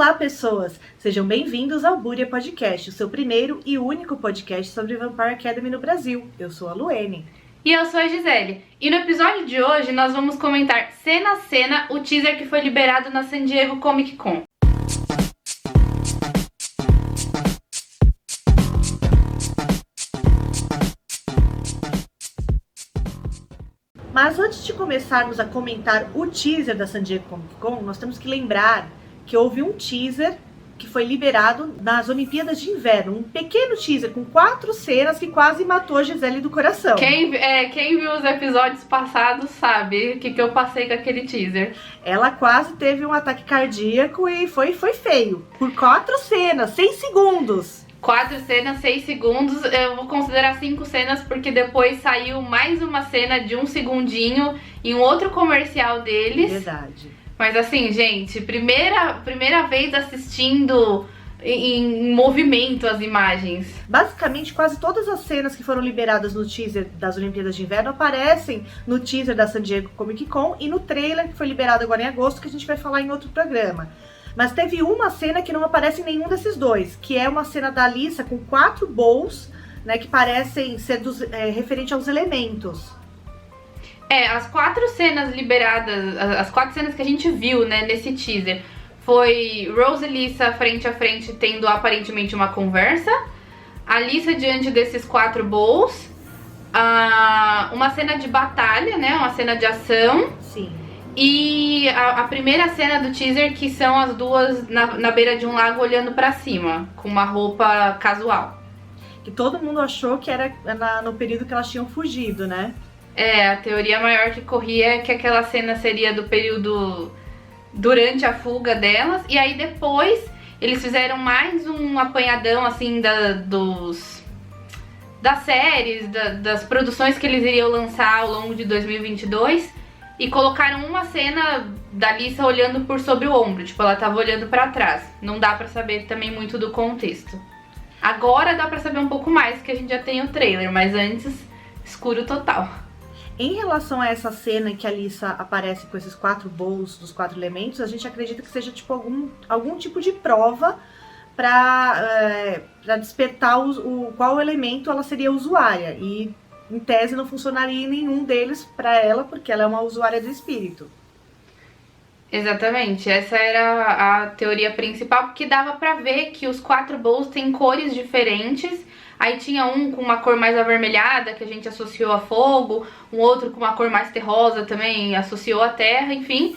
Olá, pessoas! Sejam bem-vindos ao Búria Podcast, o seu primeiro e único podcast sobre Vampire Academy no Brasil. Eu sou a Luene. E eu sou a Gisele. E no episódio de hoje nós vamos comentar cena a cena o teaser que foi liberado na San Diego Comic Con. Mas antes de começarmos a comentar o teaser da San Diego Comic Con, nós temos que lembrar que houve um teaser que foi liberado nas Olimpíadas de Inverno. Um pequeno teaser com 4 cenas que quase matou a Gisele do coração. Quem viu os episódios passados sabe o que eu passei com aquele teaser. Ela quase teve um ataque cardíaco e foi feio. Por 4 cenas, 6 segundos. 4 cenas, 6 segundos. Eu vou considerar 5 cenas porque depois saiu mais uma cena de 1 segundinho em um outro comercial deles. Verdade. Mas assim, gente, primeira vez assistindo em movimento as imagens. Basicamente, quase todas as cenas que foram liberadas no teaser das Olimpíadas de Inverno aparecem no teaser da San Diego Comic Con e no trailer que foi liberado agora em agosto, que a gente vai falar em outro programa. Mas teve uma cena que não aparece em nenhum desses dois, que é uma cena da Alyssa com 4 bowls, né, que parecem ser referente aos elementos. As 4 cenas liberadas, as 4 cenas que a gente viu, né, nesse teaser, foi Rose e Alyssa frente a frente tendo aparentemente uma conversa, a Alyssa diante desses 4 bowls, uma cena de batalha, né, uma cena de ação. Sim. E a primeira cena do teaser, que são as duas na beira de um lago olhando pra cima, com uma roupa casual. Que todo mundo achou que era no período que elas tinham fugido, né? A teoria maior que corria é que aquela cena seria do período durante a fuga delas. E aí depois eles fizeram mais um apanhadão, assim, das séries, das produções que eles iriam lançar ao longo de 2022. E colocaram uma cena da Alyssa olhando por sobre o ombro, tipo, ela tava olhando pra trás. Não dá pra saber também muito do contexto. Agora dá pra saber um pouco mais, que a gente já tem o trailer, mas antes, escuro total. Em relação a essa cena em que a Alyssa aparece com esses 4 bowls dos 4 elementos, a gente acredita que seja tipo algum tipo de prova pra despertar qual elemento ela seria usuária. E em tese não funcionaria em nenhum deles pra ela, porque ela é uma usuária do espírito. Exatamente, essa era a teoria principal, porque dava pra ver que os 4 bowls têm cores diferentes. Aí tinha um com uma cor mais avermelhada, que a gente associou a fogo, um outro com uma cor mais terrosa também, associou a terra, enfim.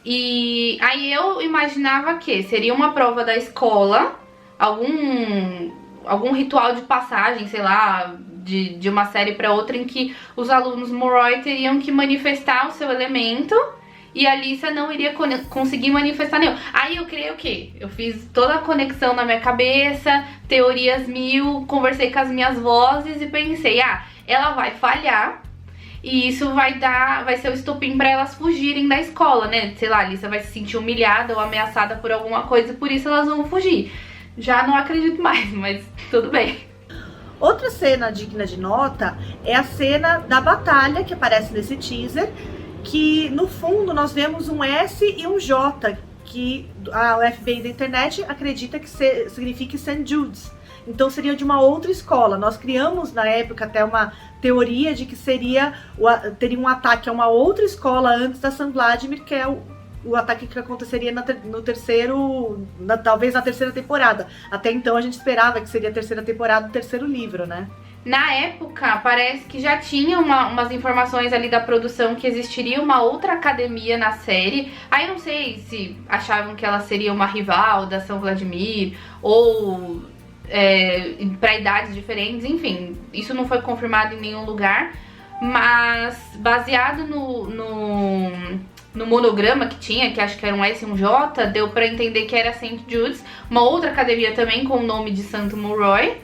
E aí eu imaginava que seria uma prova da escola, algum ritual de passagem, sei lá, de uma série para outra, em que os alunos Moroi teriam que manifestar o seu elemento e a Alyssa não iria conseguir manifestar nenhum. Aí eu criei o quê? Eu fiz toda a conexão na minha cabeça, teorias 1000, conversei com as minhas vozes e pensei, ela vai falhar e isso vai ser o estopim para elas fugirem da escola, né? Sei lá, a Alyssa vai se sentir humilhada ou ameaçada por alguma coisa, por isso elas vão fugir. Já não acredito mais, mas tudo bem. Outra cena digna de nota é a cena da batalha que aparece nesse teaser, que no fundo nós vemos um S e um J, que a FBI da internet acredita que signifique St. Jude's. Então seria de uma outra escola. Nós criamos na época até uma teoria de que teria um ataque a uma outra escola antes da St. Vladimir, que é o ataque que aconteceria talvez na terceira temporada. Até então a gente esperava que seria a terceira temporada do terceiro livro, né? Na época, parece que já tinha umas informações ali da produção que existiria uma outra academia na série. Aí não sei se achavam que ela seria uma rival da São Vladimir ou para idades diferentes, enfim, isso não foi confirmado em nenhum lugar. Mas baseado no monograma que tinha, que acho que era um S e um J, deu pra entender que era St. Jude's, uma outra academia também com o nome de Santo Moroi.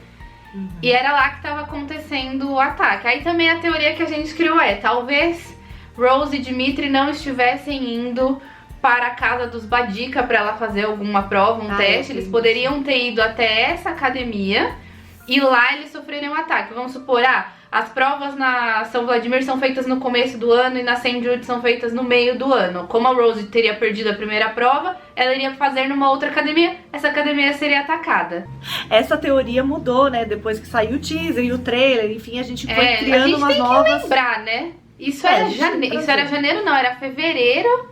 E era lá que tava acontecendo o ataque. Aí também a teoria que a gente criou talvez Rose e Dimitri não estivessem indo para a casa dos Badica para ela fazer alguma prova, um teste. Eles poderiam ter ido até essa academia e lá eles sofreram um ataque. Vamos supor, as provas na São Vladimir são feitas no começo do ano e na St. Jude são feitas no meio do ano. Como a Rose teria perdido a primeira prova, ela iria fazer numa outra academia, essa academia seria atacada. Essa teoria mudou, né? Depois que saiu o teaser e o trailer, enfim, a gente foi criando umas novas... A gente tem que lembrar, né? Isso era janeiro, não, era fevereiro.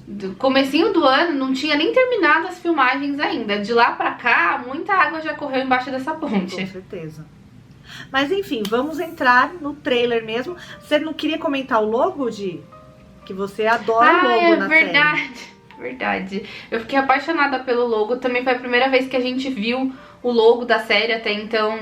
Do comecinho do ano, não tinha nem terminado as filmagens ainda. De lá pra cá, muita água já correu embaixo dessa ponte. Com certeza. Mas enfim, vamos entrar no trailer mesmo. Você não queria comentar o logo, Di? Que você adora o logo na série. Verdade. Eu fiquei apaixonada pelo logo. Também foi a primeira vez que a gente viu o logo da série. Até então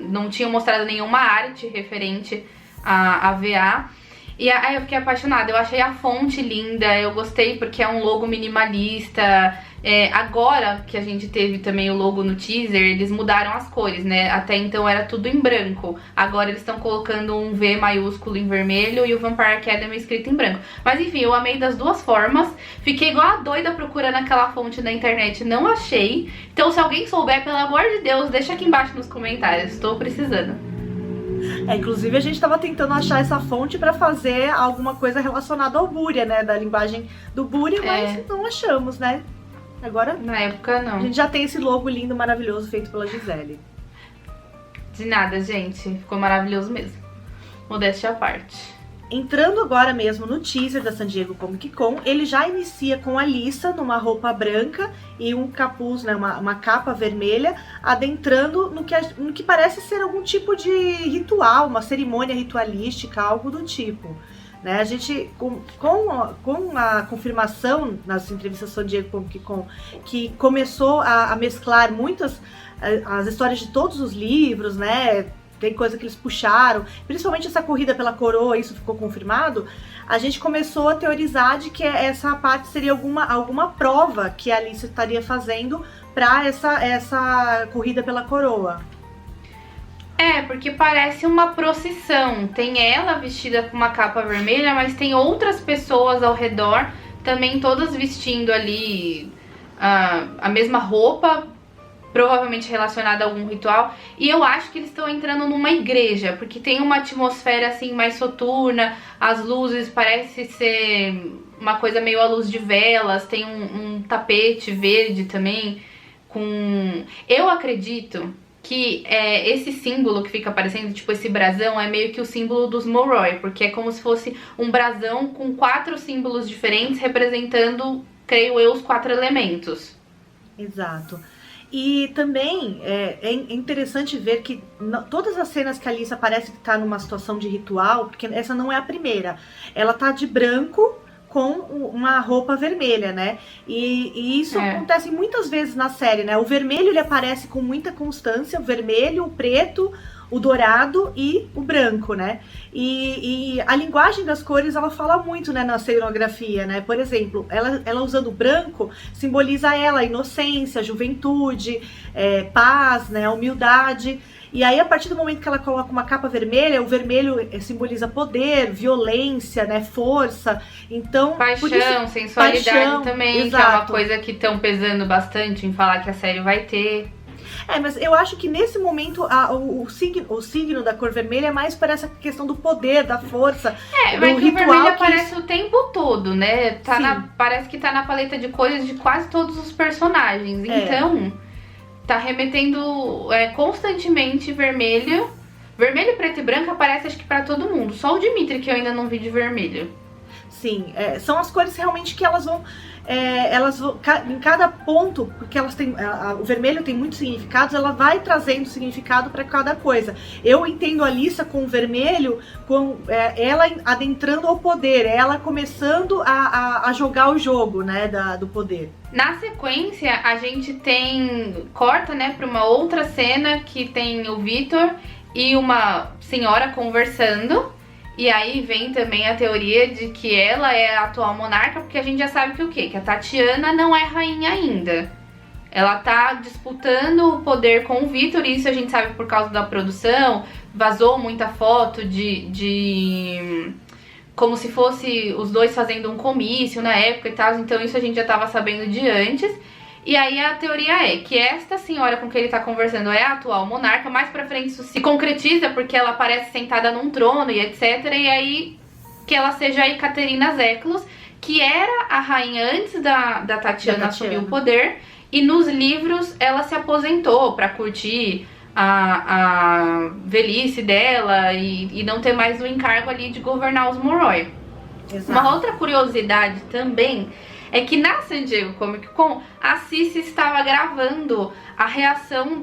não tinha mostrado nenhuma arte referente a VA. E aí eu fiquei apaixonada, eu achei a fonte linda, eu gostei porque é um logo minimalista. Agora que a gente teve também o logo no teaser, eles mudaram as cores, né? Até então era tudo em branco. Agora eles estão colocando um V maiúsculo em vermelho e o Vampire Academy escrito em branco. Mas enfim, eu amei das duas formas. Fiquei igual a doida procurando aquela fonte na internet, não achei. Então se alguém souber, pelo amor de Deus, deixa aqui embaixo nos comentários, estou precisando. Inclusive a gente estava tentando achar essa fonte para fazer alguma coisa relacionada ao Búria, né? Da linguagem do Búria, mas não achamos, né? Agora, na época, não. A gente já tem esse logo lindo, maravilhoso, feito pela Gisele. De nada, gente. Ficou maravilhoso mesmo. Modéstia à parte. Entrando agora mesmo no teaser da San Diego Comic Con, ele já inicia com a Alissa numa roupa branca e um capuz, né, uma capa vermelha, adentrando no que parece ser algum tipo de ritual, uma cerimônia ritualística, algo do tipo. Né? A gente, com a confirmação nas entrevistas da San Diego Comic Con, que começou a mesclar muitas as histórias de todos os livros, né? Tem coisa que eles puxaram, principalmente essa corrida pela coroa, isso ficou confirmado. A gente começou a teorizar de que essa parte seria alguma prova que a Alice estaria fazendo para essa corrida pela coroa. Porque parece uma procissão. Tem ela vestida com uma capa vermelha, mas tem outras pessoas ao redor, também todas vestindo ali a mesma roupa, provavelmente relacionada a algum ritual. E eu acho que eles estão entrando numa igreja, porque tem uma atmosfera assim mais soturna, as luzes parece ser uma coisa meio à luz de velas, tem um tapete verde também eu acredito que esse símbolo que fica aparecendo, tipo esse brasão, é meio que o símbolo dos Moroi, porque é como se fosse um brasão com 4 símbolos diferentes representando, creio eu, os 4 elementos. Exato. E também é interessante ver que todas as cenas que a Alissa parece que tá numa situação de ritual, porque essa não é a primeira, ela tá de branco com uma roupa vermelha, né? E isso acontece muitas vezes na série, né? O vermelho ele aparece com muita constância, o vermelho, o preto, o dourado e o branco, né? E a linguagem das cores, ela fala muito, né, na cenografia, né? Por exemplo, ela usando o branco, simboliza ela, a inocência, a juventude, paz, né, a humildade. E aí, a partir do momento que ela coloca uma capa vermelha, o vermelho simboliza poder, violência, né, força. Então, paixão, sensualidade também, exato. Que é uma coisa que estão pesando bastante em falar que a série vai ter. Mas eu acho que nesse momento o signo da cor vermelha é mais para essa questão do poder, da força, do mas ritual. O vermelho aparece o tempo todo, né? Parece que tá na paleta de cores de quase todos os personagens. Então, tá remetendo constantemente vermelho. Vermelho, preto e branco aparece acho que pra todo mundo. Só o Dimitri que eu ainda não vi de vermelho. Sim, são as cores realmente que elas vão em cada ponto, porque elas têm, o vermelho tem muitos significados, ela vai trazendo significado para cada coisa. Eu entendo a Alissa com o vermelho, com ela adentrando ao poder, ela começando a jogar o jogo, né, do poder. Na sequência, a gente corta, né, para uma outra cena que tem o Victor e uma senhora conversando. E aí vem também a teoria de que ela é a atual monarca, porque a gente já sabe que o quê? Que a Tatiana não é rainha ainda. Ela tá disputando o poder com o Victor, e isso a gente sabe por causa da produção. Vazou muita foto de como se fosse os dois fazendo um comício na época e tal, então isso a gente já tava sabendo de antes. E aí a teoria é que esta senhora com quem ele tá conversando é a atual monarca. Mais pra frente isso se concretiza porque ela aparece sentada num trono e etc. E aí que ela seja a Ekaterina Zeklos, que era a rainha antes da Tatiana assumir o poder. E nos livros ela se aposentou pra curtir a velhice dela e não ter mais o encargo ali de governar os Moroi. Exato. Uma outra curiosidade também é que na San Diego Comic Con a Cici estava gravando a reação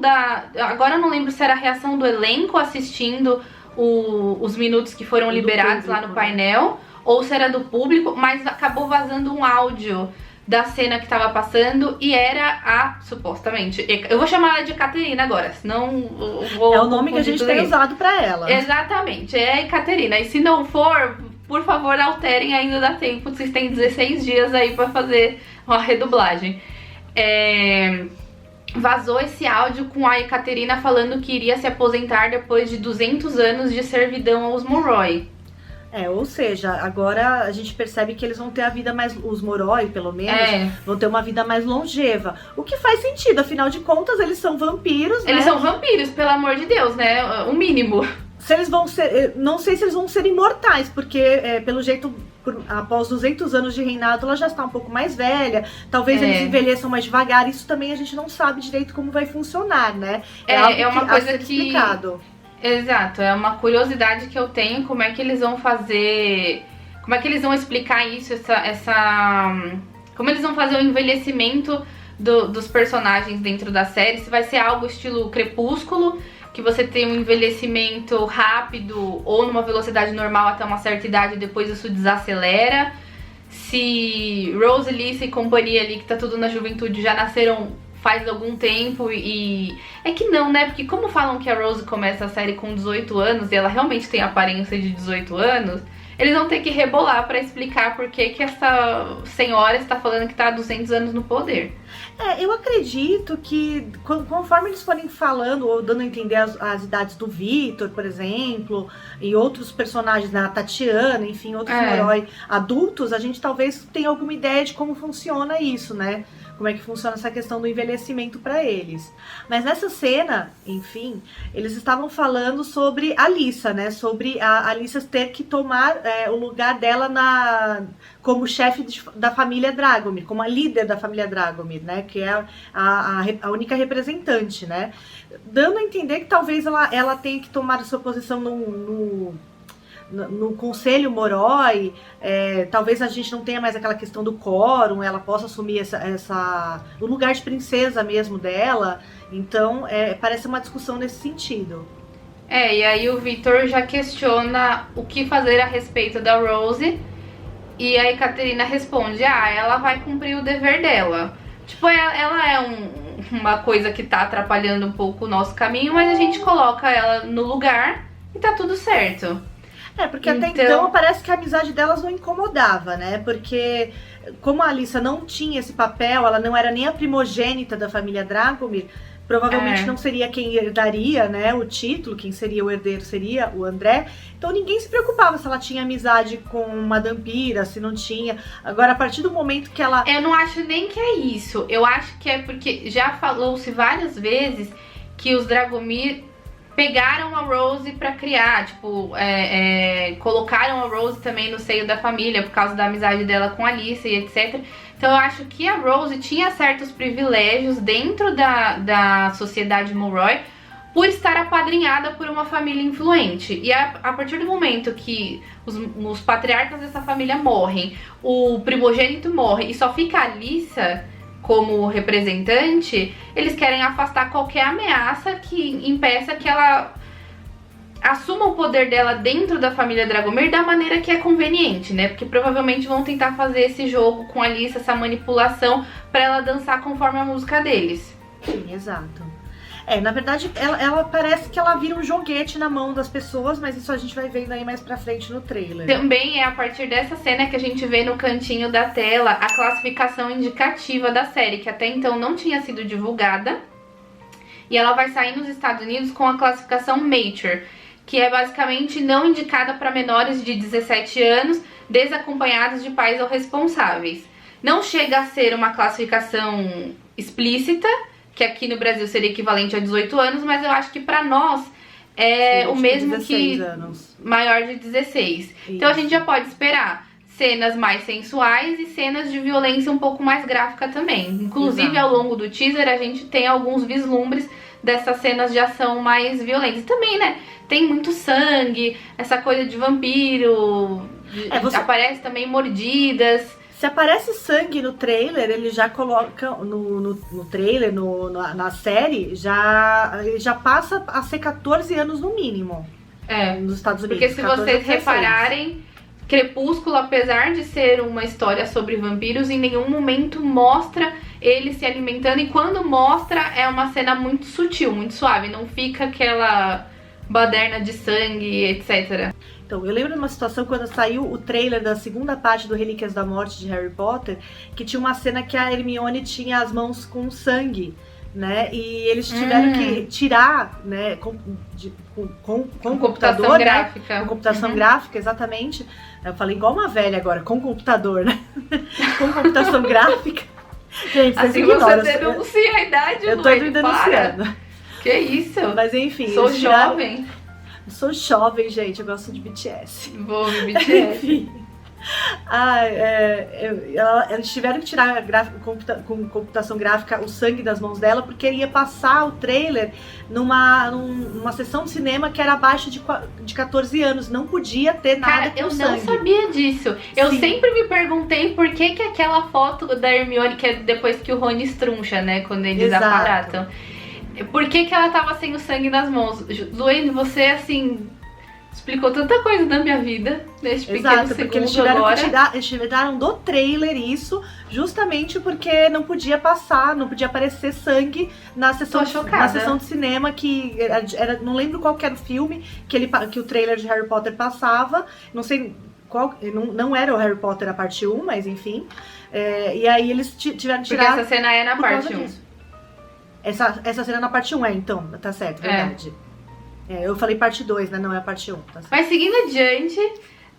agora eu não lembro se era a reação do elenco assistindo os minutos que foram liberados público, lá no painel, ou se era do público, mas acabou vazando um áudio da cena que tava passando e era supostamente, eu vou chamar ela de Ekaterina agora, senão vou... É o nome que a gente tem usado pra ela. Exatamente, é a Ekaterina. E se não for, por favor, alterem, ainda dá tempo, vocês têm 16 dias aí pra fazer uma redublagem. Vazou esse áudio com a Ekaterina falando que iria se aposentar depois de 200 anos de servidão aos Moroi. Ou seja, agora a gente percebe que eles vão ter a vida mais... Os Moroi, pelo menos, vão ter uma vida mais longeva. O que faz sentido, afinal de contas, eles são vampiros, né? Eles são vampiros, pelo amor de Deus, né? O mínimo. Se eles vão ser... Não sei se eles vão ser imortais, porque, pelo jeito, após 200 anos de reinado, ela já está um pouco mais velha. Talvez eles envelheçam mais devagar. Isso também a gente não sabe direito como vai funcionar, né? É uma coisa que... explicado. Exato, é uma curiosidade que eu tenho, como é que eles vão fazer, como é que eles vão explicar isso, como eles vão fazer o envelhecimento dos personagens dentro da série, se vai ser algo estilo Crepúsculo, que você tem um envelhecimento rápido ou numa velocidade normal até uma certa idade e depois isso desacelera, se Rose, Lisa e companhia ali, que tá tudo na juventude, já nasceram faz algum tempo e... É que não, né? Porque como falam que a Rose começa a série com 18 anos e ela realmente tem a aparência de 18 anos, eles vão ter que rebolar pra explicar por que essa senhora está falando que tá há 200 anos no poder. Eu acredito que conforme eles forem falando ou dando a entender as idades do Victor, por exemplo, e outros personagens, da Tatiana, enfim, outros heróis adultos, a gente talvez tenha alguma ideia de como funciona isso, né? Como é que funciona essa questão do envelhecimento para eles. Mas nessa cena, enfim, eles estavam falando sobre a Lisa, né? Sobre a Lisa ter que tomar o lugar dela como chefe da família Dragomir, como a líder da família Dragomir, né? Que é a única representante, né? Dando a entender que talvez ela tenha que tomar a sua posição no Conselho Moroi, talvez a gente não tenha mais aquela questão do quórum, ela possa assumir o lugar de princesa mesmo dela, então parece uma discussão nesse sentido. E aí o Victor já questiona o que fazer a respeito da Rose, e a Ekaterina responde, ela vai cumprir o dever dela. Tipo, ela é uma coisa que tá atrapalhando um pouco o nosso caminho, mas a gente coloca ela no lugar e tá tudo certo. Porque até então parece que a amizade delas não incomodava, né? Porque como a Alissa não tinha esse papel, ela não era nem a primogênita da família Dragomir, provavelmente não seria quem herdaria, né, o título, quem seria o herdeiro seria o André. Então ninguém se preocupava se ela tinha amizade com Madame Pira, se não tinha. Agora, a partir do momento que ela... Eu não acho nem que é isso. Eu acho que é porque já falou-se várias vezes que os Dragomir pegaram a Rose pra criar, tipo, colocaram a Rose também no seio da família por causa da amizade dela com a Alice e etc. Então eu acho que a Rose tinha certos privilégios dentro da sociedade Moroi por estar apadrinhada por uma família influente. E a partir do momento que os patriarcas dessa família morrem, o primogênito morre e só fica a Alissa como representante, eles querem afastar qualquer ameaça que impeça que ela assuma o poder dela dentro da família Dragomir da maneira que é conveniente, né? Porque provavelmente vão tentar fazer esse jogo com a Alice, essa manipulação, pra ela dançar conforme a música deles. Sim, exato. Na verdade, ela parece que ela vira um joguete na mão das pessoas, mas isso a gente vai vendo aí mais pra frente no trailer. Também é a partir dessa cena que a gente vê no cantinho da tela a classificação indicativa da série, que até então não tinha sido divulgada. E ela vai sair nos Estados Unidos com a classificação Mature, que é basicamente não indicada para menores de 17 anos, desacompanhados de pais ou responsáveis. Não chega a ser uma classificação explícita, que aqui no Brasil seria equivalente a 18 anos, mas eu acho que pra nós é o mesmo 16 anos. maior de 16. Isso. Então a gente já pode esperar cenas mais sensuais e cenas de violência um pouco mais gráfica também. Inclusive, ao longo do teaser, a gente tem alguns vislumbres dessas cenas de ação mais violentas. E também, né, tem muito sangue, essa coisa de vampiro, aparece também mordidas. Se aparece sangue no trailer, ele já coloca no trailer, na série, já passa a ser 14 anos no mínimo. Nos Estados Unidos. Porque se 14 vocês repararem, Crepúsculo, apesar de ser uma história sobre vampiros, em nenhum momento mostra ele se alimentando. E quando mostra, é uma cena muito sutil, muito suave. Não fica aquela baderna de sangue, etc. Então, eu lembro de uma situação quando saiu o trailer da segunda parte do Relíquias da Morte de Harry Potter, que tinha uma cena que a Hermione tinha as mãos com sangue, né? E eles tiveram que tirar, né, com computação computador, gráfica. Né? Com computação gráfica, exatamente. Eu falei igual uma velha agora, com computador, né? Com computação gráfica. Gente, assim você denuncia a idade, eu tô me denunciando. Para. Que isso? Mas enfim. Sou jovem. Sou jovem, gente. Eu gosto de BTS. Vou ouvir BTS. Enfim. Eles tiveram que tirar com computação gráfica o sangue das mãos dela, porque ia passar o trailer numa sessão de cinema que era abaixo de 14 anos. Não podia ter nada com sangue. Eu não sabia disso. Eu sempre me perguntei por que aquela foto da Hermione, que é depois que o Rony estruncha, né? Quando eles aparatam. Por que ela tava sem o sangue nas mãos? Luane, você, assim, explicou tanta coisa da minha vida neste pequeno segundo porque eles tiraram do trailer isso, justamente porque não podia passar, não podia aparecer sangue na sessão de cinema, que era não lembro qual que era o filme que o trailer de Harry Potter passava, não sei qual, não era o Harry Potter a parte 1, mas enfim, e aí eles tiveram que tirar. Porque essa cena é na parte 1. Essa cena é na parte 1, então, tá certo, verdade. Eu falei parte 2, né? Não é a parte 1. Tá certo. Mas seguindo adiante,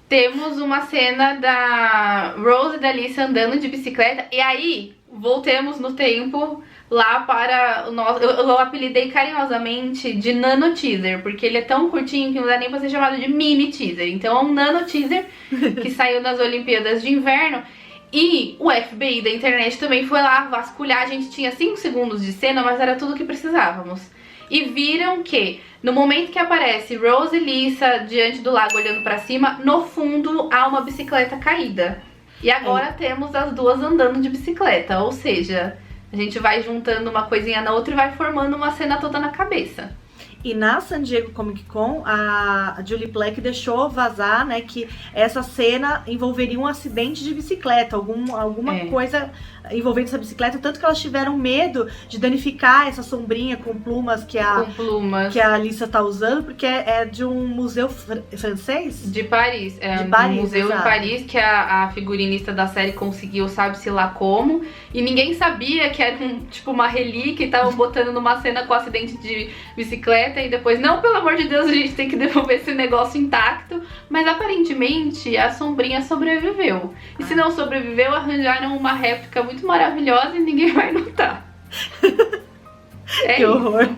temos uma cena da Rose e da Alicia andando de bicicleta. E aí, voltemos no tempo lá para o nosso... Eu apelidei carinhosamente de nano teaser, porque ele é tão curtinho que não dá nem pra ser chamado de mini teaser. Então é um nano teaser que saiu nas Olimpíadas de Inverno. E o FBI da internet também foi lá vasculhar. A gente tinha 5 segundos de cena, mas era tudo que precisávamos. E viram que, no momento que aparece Rose e Lisa diante do lago olhando pra cima, no fundo há uma bicicleta caída. E agora temos as duas andando de bicicleta. Ou seja, a gente vai juntando uma coisinha na outra e vai formando uma cena toda na cabeça. E na San Diego Comic Con, a Julie Plec deixou vazar, né, que essa cena envolveria um acidente de bicicleta, alguma coisa envolvendo essa bicicleta, tanto que elas tiveram medo de danificar essa sombrinha com plumas que a Alissa tá usando, porque é de um museu francês? De Paris, um museu em Paris que a figurinista da série conseguiu, sabe-se lá como, e ninguém sabia que era tipo uma relíquia e estavam botando numa cena com acidente de bicicleta. E depois, não, pelo amor de Deus, a gente tem que devolver esse negócio intacto. Mas aparentemente a sombrinha sobreviveu. E se não sobreviveu, arranjaram uma réplica muito maravilhosa e ninguém vai notar. Que horror.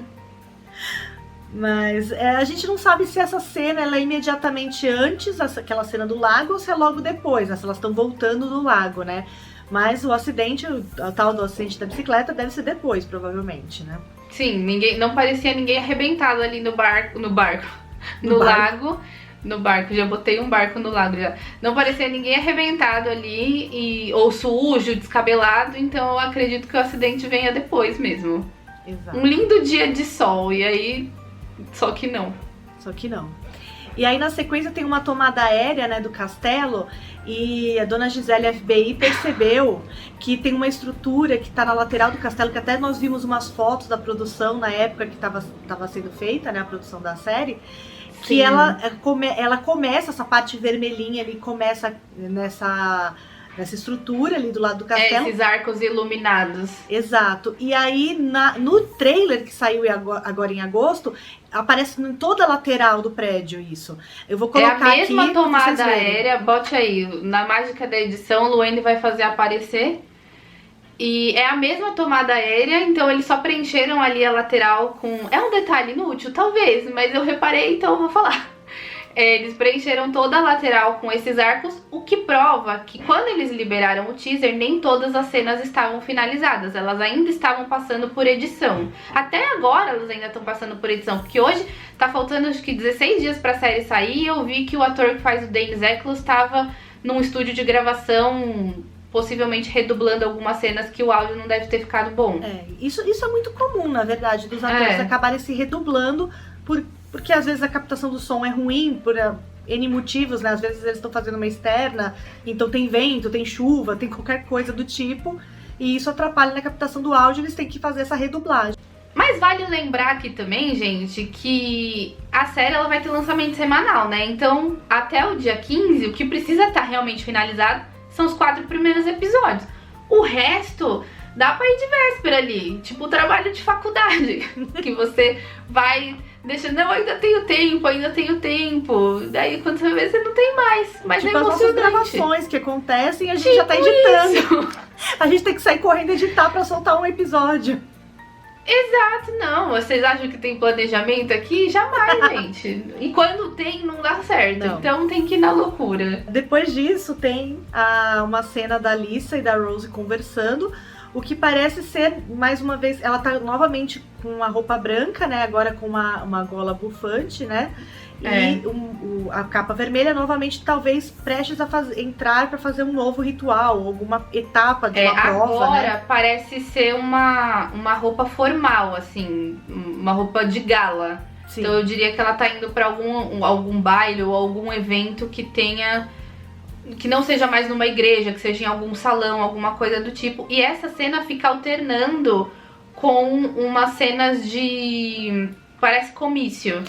Mas a gente não sabe se essa cena ela é imediatamente antes, aquela cena do lago, ou se é logo depois, né? Se elas estão voltando do lago, né? Mas o acidente, o tal do acidente da bicicleta, deve ser depois, provavelmente, né? Sim, não parecia ninguém arrebentado ali no lago. No barco, já botei um barco no lago já. Não parecia ninguém arrebentado ali, ou sujo, descabelado, então eu acredito que o acidente venha depois mesmo. Exato. Um lindo dia de sol, e aí, só que não. E aí na sequência tem uma tomada aérea, né, do castelo, e a dona Gisele FBI percebeu que tem uma estrutura que está na lateral do castelo, que até nós vimos umas fotos da produção na época que estava sendo feita, né, a produção da série, que ela começa, essa parte vermelhinha ali, começa nessa estrutura ali do lado do castelo. Esses arcos iluminados. Exato. E aí, no trailer que saiu agora em agosto, aparece em toda a lateral do prédio isso. Eu vou colocar aqui. É a mesma tomada aérea, bote aí. Na mágica da edição, Luane vai fazer aparecer. E é a mesma tomada aérea, então eles só preencheram ali a lateral com... É um detalhe inútil? Talvez, mas eu reparei, então eu vou falar. Eles preencheram toda a lateral com esses arcos, o que prova que quando eles liberaram o teaser, nem todas as cenas estavam finalizadas. Elas ainda estavam passando por edição. Até agora elas ainda estão passando por edição, porque hoje tá faltando acho que 16 dias pra série sair e eu vi que o ator que faz o Danny Eccles estava num estúdio de gravação, possivelmente redublando algumas cenas que o áudio não deve ter ficado bom. Isso é muito comum, na verdade, dos atores acabarem se redublando porque às vezes a captação do som é ruim por N motivos, né? Às vezes eles estão fazendo uma externa, então tem vento, tem chuva, tem qualquer coisa do tipo, e isso atrapalha na captação do áudio, eles têm que fazer essa redublagem. Mas vale lembrar aqui também, gente, que a série ela vai ter lançamento semanal, né? Então, até o dia 15, o que precisa estar realmente finalizado são os 4 primeiros episódios. O resto dá pra ir de véspera ali, tipo o trabalho de faculdade, que você vai deixando, não, ainda tenho tempo. Daí quando você vai ver, você não tem mais. Mas tipo, é emocionante. As nossas gravações que acontecem, a gente já tá editando. Isso. A gente tem que sair correndo editar pra soltar um episódio. Exato, não. Vocês acham que tem planejamento aqui? Jamais, gente. E quando tem, não dá certo. Não. Então tem que ir na loucura. Depois disso, tem uma cena da Alyssa e da Rose conversando. O que parece ser, mais uma vez, ela tá novamente com a roupa branca, né? Agora com uma gola bufante, né? E a capa vermelha, novamente, talvez prestes a entrar para fazer um novo ritual, alguma etapa de uma prova, agora, né? Parece ser uma roupa formal, assim, uma roupa de gala. Sim. Então eu diria que ela tá indo para algum baile ou algum evento que tenha... que não seja mais numa igreja, que seja em algum salão, alguma coisa do tipo. E essa cena fica alternando com umas cenas de... parece comício.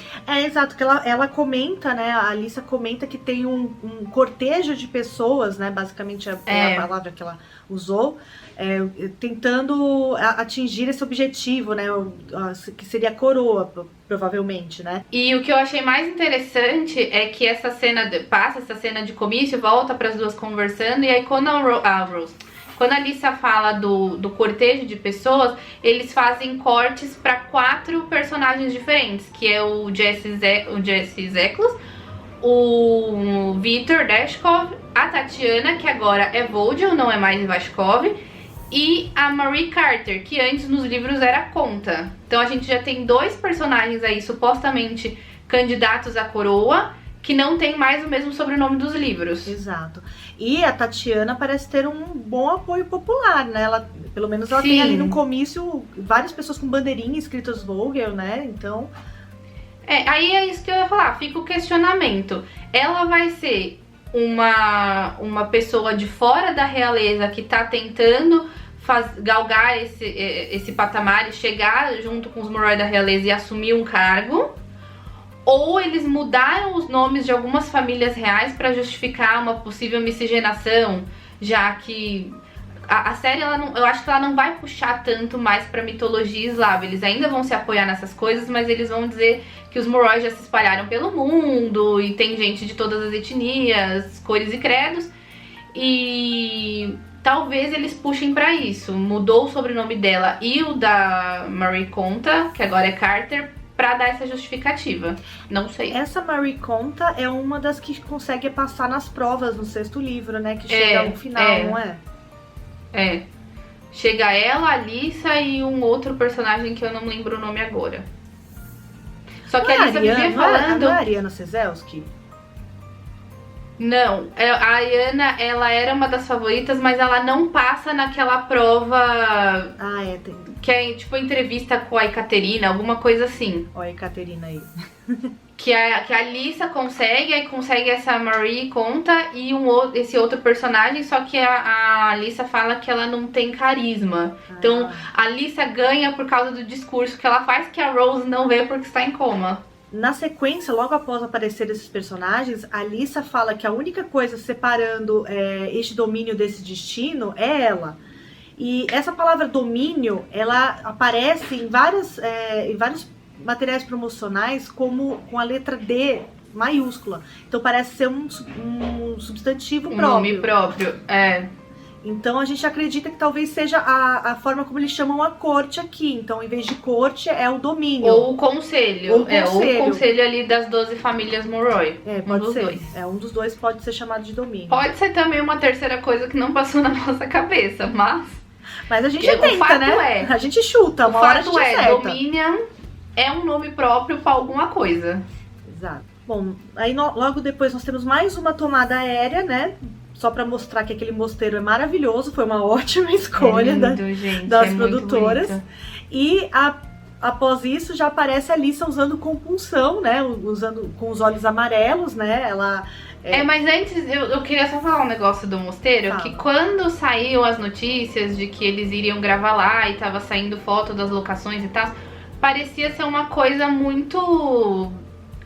Exato, que ela comenta, né, a Alyssa comenta que tem um cortejo de pessoas, né, basicamente é a palavra que ela usou, tentando atingir esse objetivo, né, que seria a coroa, provavelmente, né. E o que eu achei mais interessante é que essa cena de comício, volta para as duas conversando, e aí quando quando a Alyssa fala do cortejo de pessoas, eles fazem cortes para 4 personagens diferentes, que é o Jesse Zeklos, o Victor Dashkov, a Tatiana, que agora é Voldel, não é mais Ivashkov, e a Marie Carter, que antes nos livros era Conta. Então a gente já tem 2 personagens aí supostamente candidatos à coroa, que não tem mais o mesmo sobrenome dos livros. Exato. E a Tatiana parece ter um bom apoio popular, né? Pelo menos ela tem ali no comício várias pessoas com bandeirinha escritas Vogel, né? Então... aí é isso que eu ia falar, fica o questionamento. Ela vai ser uma pessoa de fora da realeza que tá tentando galgar esse patamar e chegar junto com os Moroi da realeza e assumir um cargo? Ou eles mudaram os nomes de algumas famílias reais para justificar uma possível miscigenação, já que a série, eu acho que ela não vai puxar tanto mais pra mitologia eslava. Eles ainda vão se apoiar nessas coisas, mas eles vão dizer que os Moroi já se espalharam pelo mundo e tem gente de todas as etnias, cores e credos. E talvez eles puxem pra isso. Mudou o sobrenome dela e o da Marie Conta, que agora é Carter, pra dar essa justificativa. Não sei. Essa Marie Conta é uma das que consegue passar nas provas no 6º livro, né? Que chega no final, não é? Chega ela, a Alyssa e um outro personagem que eu não lembro o nome agora. Só que a Alyssa vivia falando... Não é a Ariana Sezelski? Não, a Ariana, ela era uma das favoritas, mas ela não passa naquela prova... tem. Que é tipo entrevista com a Ekaterina, alguma coisa assim. Olha a Ekaterina aí. Que a Alyssa consegue, aí consegue essa Marie Conta e esse outro personagem, só que a Alyssa fala que ela não tem carisma. Então a Alyssa ganha por causa do discurso que ela faz, que a Rose não vê porque está em coma. Na sequência, logo após aparecer esses personagens, a Alyssa fala que a única coisa separando este domínio desse destino é ela. E essa palavra domínio, ela aparece em vários materiais promocionais como com a letra D maiúscula. Então parece ser um substantivo próprio. Nome próprio, Então a gente acredita que talvez seja a forma como eles chamam a corte aqui. Então, em vez de corte, é o domínio. Ou o conselho. Ou o conselho. Ou o conselho ali das 12 famílias Moroi. Pode ser. Dois. Um dos dois pode ser chamado de domínio. Pode ser também uma terceira coisa que não passou na nossa cabeça, mas a gente tenta, né? A gente chuta, uma hora a gente acerta. Dominion é um nome próprio pra alguma coisa. Exato. Bom, aí logo depois nós temos mais uma tomada aérea, né? Só pra mostrar que aquele mosteiro é maravilhoso, foi uma ótima escolha das produtoras. E após isso já aparece a Alyssa usando compulsão, né? Usando com os olhos amarelos, né? Ela mas antes eu queria só falar um negócio do mosteiro, que quando saíram as notícias de que eles iriam gravar lá e tava saindo foto das locações e tal, parecia ser uma coisa muito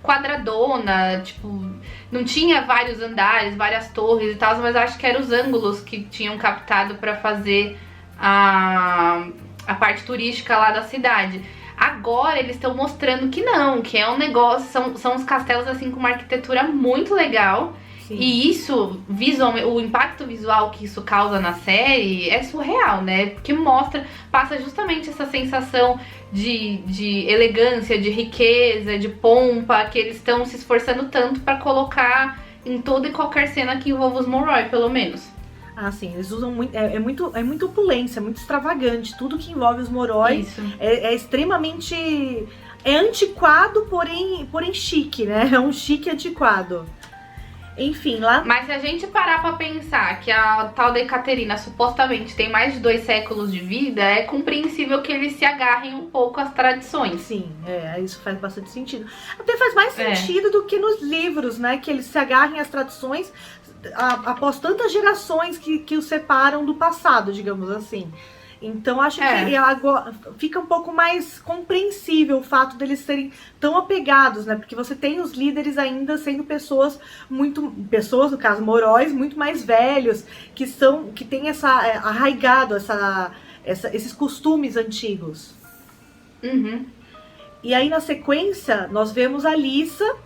quadradona, tipo, não tinha vários andares, várias torres e tal, mas acho que eram os ângulos que tinham captado pra fazer a parte turística lá da cidade. Agora eles estão mostrando que não, que é um negócio, são uns castelos assim com uma arquitetura muito legal. Sim. E isso, o impacto visual que isso causa na série é surreal, né? Porque passa justamente essa sensação de elegância, de riqueza, de pompa, que eles estão se esforçando tanto pra colocar em toda e qualquer cena que envolva os Moroi, pelo menos. Ah, sim, eles usam muito, é muito opulência, é muito extravagante. Tudo que envolve os Moroi é extremamente... É antiquado, porém chique, né? É um chique antiquado. Enfim, lá... Mas se a gente parar pra pensar que a tal da Ekaterina supostamente tem mais de 2 séculos de vida, é compreensível que eles se agarrem um pouco às tradições. Sim, isso faz bastante sentido. Até faz mais sentido do que nos livros, né? Que eles se agarrem às tradições após tantas gerações que os separam do passado, digamos assim. Então acho que agora fica um pouco mais compreensível o fato deles serem tão apegados, né? Porque você tem os líderes ainda sendo pessoas, no caso Moróis, muito mais velhos, que têm arraigado esses costumes antigos. Uhum. E aí na sequência nós vemos a Alyssa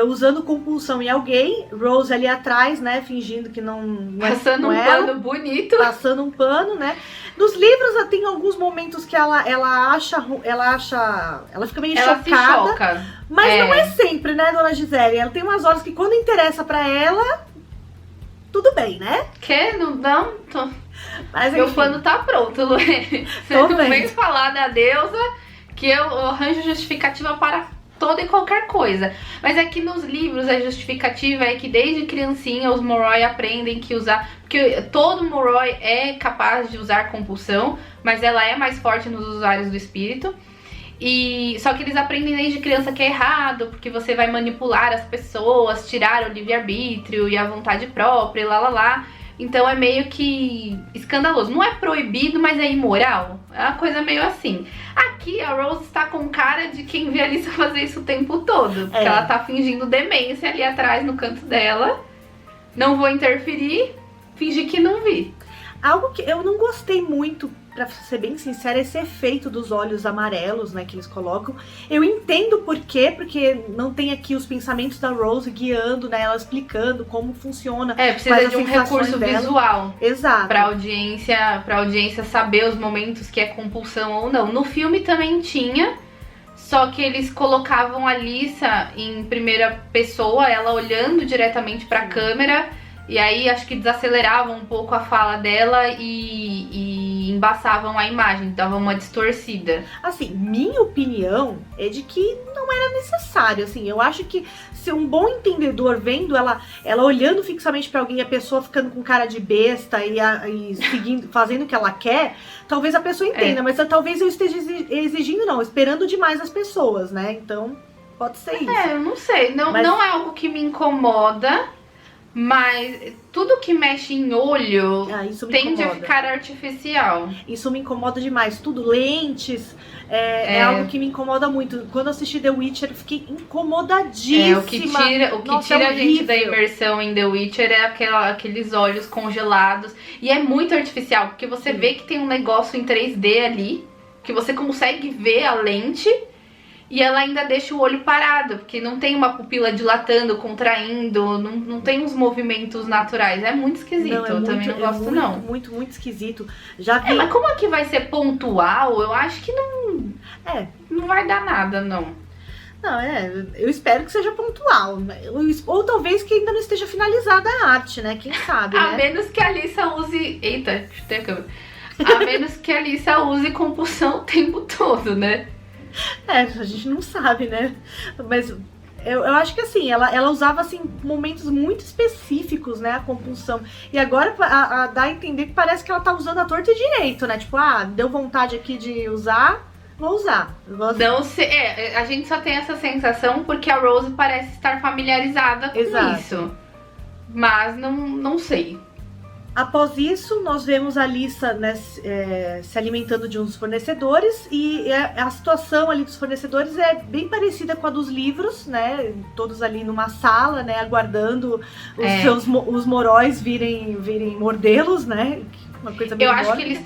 usando compulsão em alguém, Rose ali atrás, né, fingindo que não passando um pano bonito. Passando um pano, né. Nos livros tem alguns momentos que ela fica meio chocada. Se choca. Mas não é sempre, né, dona Gisele? Ela tem umas horas que quando interessa pra ela, tudo bem, né? Mas meu pano tá pronto, Luê. Você não vem falar da deusa que eu arranjo justificativa para toda e qualquer coisa. Mas é que nos livros a justificativa é que desde criancinha os Moroi aprendem que usar... Porque todo Moroi é capaz de usar compulsão, mas ela é mais forte nos usuários do espírito. Só que eles aprendem desde criança que é errado, porque você vai manipular as pessoas, tirar o livre-arbítrio e a vontade própria, e lá. Então é meio que escandaloso. Não é proibido, mas é imoral. É uma coisa meio assim. Aqui a Rose está com cara de quem vê a Alyssa fazer isso o tempo todo. Porque ela tá fingindo demência ali atrás no canto dela. Não vou interferir, fingir que não vi. Algo que eu não gostei muito, pra ser bem sincera, esse efeito dos olhos amarelos, né, que eles colocam. Eu entendo por quê, porque não tem aqui os pensamentos da Rose guiando, né, ela explicando como funciona. Precisa de um recurso visual. Exato. Pra audiência saber os momentos que é compulsão ou não. No filme também tinha, só que eles colocavam a Alyssa em primeira pessoa, ela olhando diretamente pra câmera. E aí acho que desaceleravam um pouco a fala dela e embaçavam a imagem, davam uma distorcida. Assim, minha opinião é de que não era necessário, assim, eu acho que se um bom entendedor vendo ela olhando fixamente pra alguém, a pessoa ficando com cara de besta e seguindo, fazendo o que ela quer, talvez a pessoa entenda, mas talvez eu esteja esperando demais as pessoas, né, então pode ser isso. Eu não sei, não é algo que me incomoda. Mas tudo que mexe em olho tende a ficar artificial. Isso me incomoda demais. Tudo, lentes, é algo que me incomoda muito. Quando eu assisti The Witcher, eu fiquei incomodadíssima. O que tira a gente da imersão em The Witcher é aqueles olhos congelados. E é muito artificial, porque você vê que tem um negócio em 3D ali, que você consegue ver a lente. e ela ainda deixa o olho parado, porque não tem uma pupila dilatando, contraindo, não tem uns movimentos naturais. É muito esquisito, eu também não gosto não. Muito esquisito. Já vi... mas como aqui vai ser pontual, eu acho que não vai dar nada, não. Não, eu espero que seja pontual. Ou talvez que ainda não esteja finalizada a arte, né? Quem sabe, A né? menos que a Alissa use... Eita, chutei a câmera. A menos que a Alissa use compulsão o tempo todo, né? A gente não sabe, né? Mas eu acho que assim, ela usava assim momentos muito específicos, né? A compulsão. E agora dá a entender que parece que ela tá usando a torta e direito, né? Tipo, deu vontade aqui de usar, vou usar. Não sei, a gente só tem essa sensação porque a Rose parece estar familiarizada com isso. Mas não sei. Após isso, nós vemos a Alissa, né, se alimentando de uns fornecedores, e a situação ali dos fornecedores é bem parecida com a dos livros, né? Todos ali numa sala, né, aguardando os moróis virem mordê-los, né? Uma coisa bem acho que eles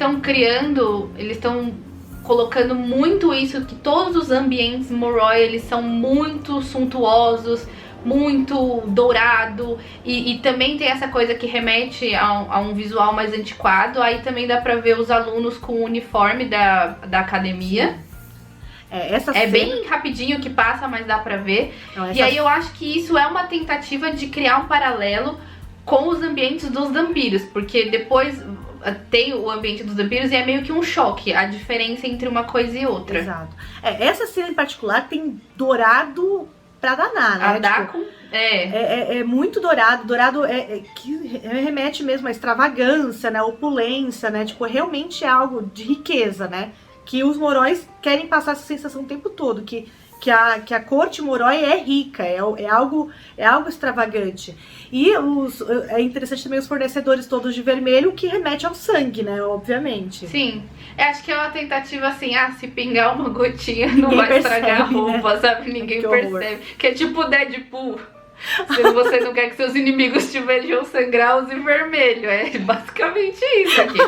estão colocando muito isso, que todos os ambientes Moroi, eles são muito suntuosos, muito dourado, e também tem essa coisa que remete a um visual mais antiquado. Aí também dá pra ver os alunos com o uniforme da academia. Bem rapidinho que passa, mas dá pra ver. E aí eu acho que isso é uma tentativa de criar um paralelo com os ambientes dos vampiros, porque depois tem o ambiente dos vampiros e é meio que um choque a diferença entre uma coisa e outra. Exato. Essa cena em particular tem dourado pra danar, né? É muito dourado. Dourado que remete mesmo à extravagância, né? À opulência, né? Tipo, realmente é algo de riqueza, né? Que os moróis querem passar essa sensação o tempo todo, que a corte morói é rica, é algo extravagante. E é interessante também os fornecedores todos de vermelho, que remete ao sangue, né? Obviamente. Sim. Acho que é uma tentativa assim, se pingar uma gotinha não vai estragar a roupa, né? Sabe? Ninguém percebe. Que é tipo Deadpool. Se você não quer que seus inimigos te vejam sangrar, use vermelho. É basicamente isso aqui.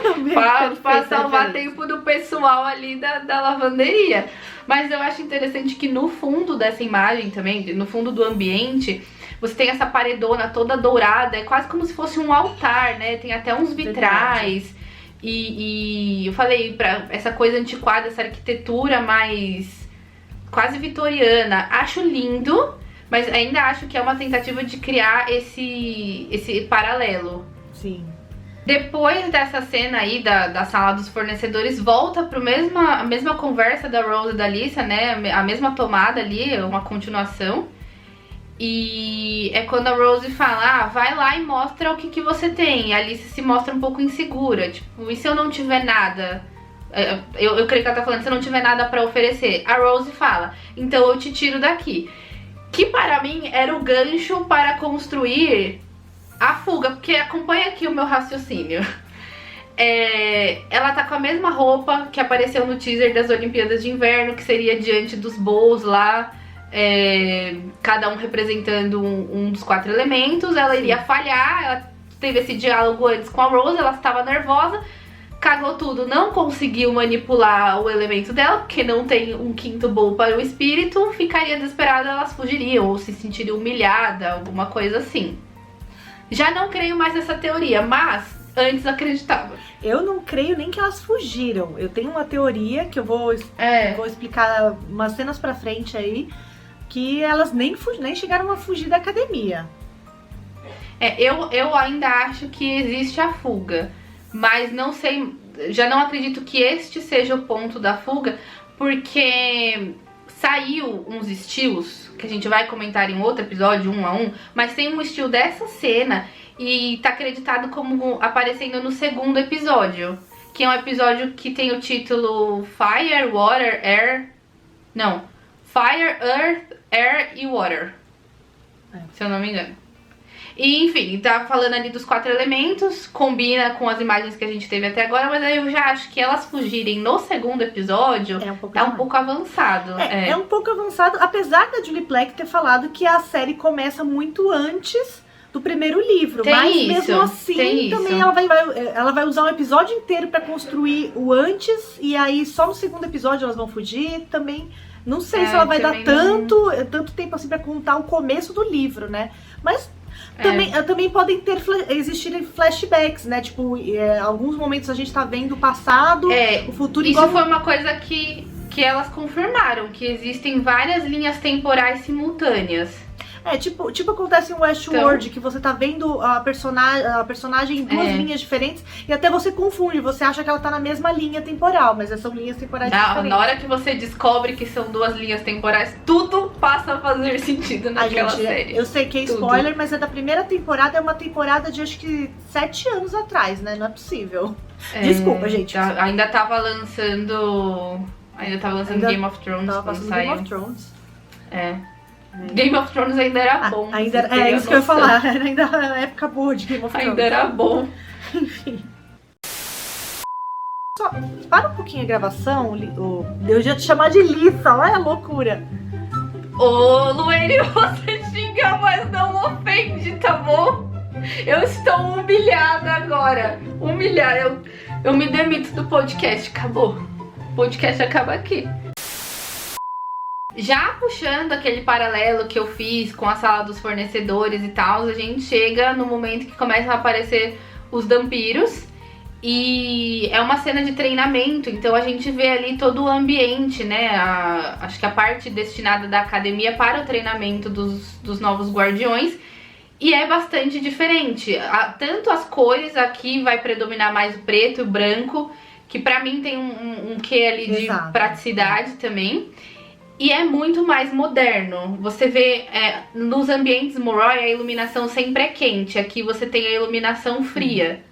Pra salvar tempo do pessoal ali da lavanderia. Mas eu acho interessante que no fundo dessa imagem também, no fundo do ambiente, você tem essa paredona toda dourada. É quase como se fosse um altar, né? Tem até uns vitrais. E eu falei, pra essa coisa antiquada, essa arquitetura mais quase vitoriana. Acho lindo. Mas ainda acho que é uma tentativa de criar esse paralelo. Sim. Depois dessa cena aí da sala dos fornecedores, volta para a mesma conversa da Rose e da Alissa, né? A mesma tomada ali, uma continuação. E é quando a Rose fala, vai lá e mostra o que você tem. E a Alissa se mostra um pouco insegura. Tipo, e se eu não tiver nada? Eu creio que ela tá falando, se eu não tiver nada para oferecer. A Rose fala, então eu te tiro daqui. Que para mim era o gancho para construir a fuga, porque acompanha aqui o meu raciocínio. Ela tá com a mesma roupa que apareceu no teaser das Olimpíadas de Inverno, que seria diante dos Bulls lá, cada um representando um dos 4 elementos. Ela iria falhar, ela teve esse diálogo antes com a Rose, ela estava nervosa, cagou tudo, não conseguiu manipular o elemento dela, porque não tem um 5º bowl para o espírito, ficaria desesperada, elas fugiriam ou se sentiriam humilhada, alguma coisa assim. Já não creio mais nessa teoria, mas antes acreditava. Eu não creio nem que elas fugiram. Eu tenho uma teoria que eu vou explicar umas cenas pra frente aí, que elas nem chegaram a fugir da academia. Eu ainda acho que existe a fuga. Mas não sei, já não acredito que este seja o ponto da fuga, porque saiu uns estilos, que a gente vai comentar em outro episódio, 1 a 1, mas tem um estilo dessa cena e tá acreditado como aparecendo no 2º episódio, que é um episódio que tem o título Fire, Water, Air... Não, Fire, Earth, Air e Water, se eu não me engano. E enfim, tá falando ali dos 4 elementos, combina com as imagens que a gente teve até agora, mas aí eu já acho que elas fugirem no 2º episódio é um pouco avançado. É um pouco avançado, apesar da Julie Plec ter falado que a série começa muito antes do primeiro livro. Tem Mas isso, mesmo assim, tem também isso. ela vai usar um episódio inteiro pra construir o antes, e aí só no segundo episódio elas vão fugir. Também não sei se ela vai dar tanto tempo assim pra contar o começo do livro, né? Mas também podem existir flashbacks, né? Tipo, alguns momentos a gente tá vendo o passado, o futuro. Isso foi uma coisa que elas confirmaram, que existem várias linhas temporais simultâneas. Tipo acontece em Westworld, que você tá vendo a personagem em duas linhas diferentes e até você confunde, você acha que ela tá na mesma linha temporal, mas são linhas temporais diferentes. Na hora que você descobre que são duas linhas temporais, tudo passa a fazer sentido naquela série. Eu sei que é spoiler, mas é da primeira temporada, é uma temporada de acho que 7 anos atrás, né? Não é possível. Desculpa, gente. Ainda tava lançando Game of Thrones quando saiu. Game of Thrones. Game of Thrones ainda era bom. É isso que eu ia falar. Ainda era época boa de Game of Thrones. Ainda era bom. Enfim. Só para um pouquinho a gravação. Eu já te chamar de Lissa. Olha a loucura. Ô, Luene, você xinga, mas não ofende, tá bom? Eu estou humilhada agora. Humilhada. Eu me demito do podcast. Acabou. O podcast acaba aqui. Já puxando aquele paralelo que eu fiz com a sala dos fornecedores e tal, a gente chega no momento que começam a aparecer os vampiros. E é uma cena de treinamento, então a gente vê ali todo o ambiente, né? Acho que a parte destinada da academia para o treinamento dos novos guardiões. E é bastante diferente. Tanto as cores, aqui vai predominar mais o preto e o branco, que pra mim tem um quê ali de praticidade também. E é muito mais moderno. Você vê nos ambientes Moroi a iluminação sempre é quente. Aqui você tem a iluminação fria.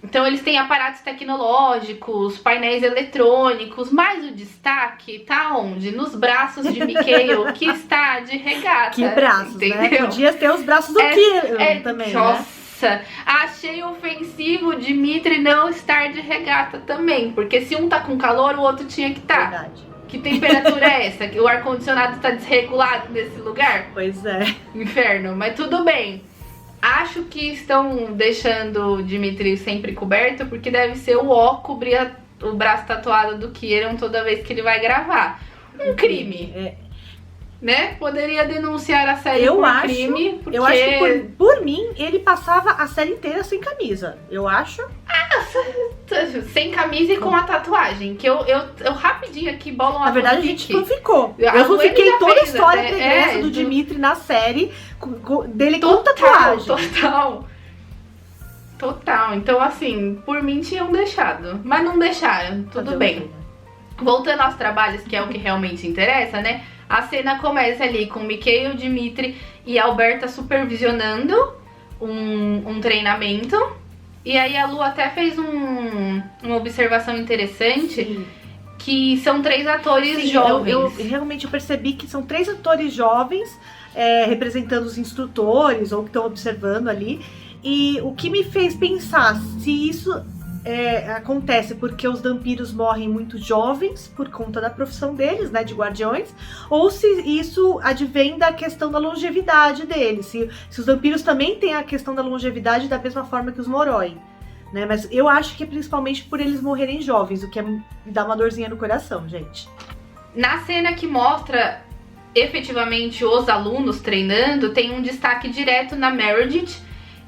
Então eles têm aparatos tecnológicos, painéis eletrônicos, mas o destaque tá onde? Nos braços de Mikhail, que está de regata. Que braços, entendeu? Né? Podia ter os braços do Kirill também, nossa, né? Achei ofensivo o Dimitri não estar de regata também, porque se um tá com calor, o outro tinha que estar. Verdade. Que temperatura é essa? Que o ar-condicionado está desregulado nesse lugar? Pois é. Inferno, mas tudo bem. Acho que estão deixando o Dimitri sempre coberto, porque deve ser o ó cobrir o braço tatuado do Kieran toda vez que ele vai gravar. Um crime. Né? Poderia denunciar a série crime. Porque... Eu acho que por mim, ele passava a série inteira sem camisa. Eu acho. Sem camisa e com a tatuagem. Que eu rapidinho aqui bolo uma. Na verdade, a gente ficou. Eu fiquei toda a história pregressa do Dimitri na série dele com tatuagem. Total. Então, assim, por mim tinham deixado. Mas não deixaram. Tudo bem. Voltando aos trabalhos, que é o que realmente interessa, né? A cena começa ali com Mikhail, Dimitri e a Alberta supervisionando um treinamento. E aí a Lu até fez uma observação interessante. Sim. Que são 3 atores jovens. Eu realmente percebi que são 3 atores jovens representando os instrutores ou que estão observando ali. E o que me fez pensar se isso acontece porque os vampiros morrem muito jovens por conta da profissão deles, né, de guardiões, ou se isso advém da questão da longevidade deles, se os vampiros também têm a questão da longevidade da mesma forma que os Moroi, né, mas eu acho que é principalmente por eles morrerem jovens, o que me dá uma dorzinha no coração, gente. Na cena que mostra efetivamente os alunos treinando, tem um destaque direto na Meredith.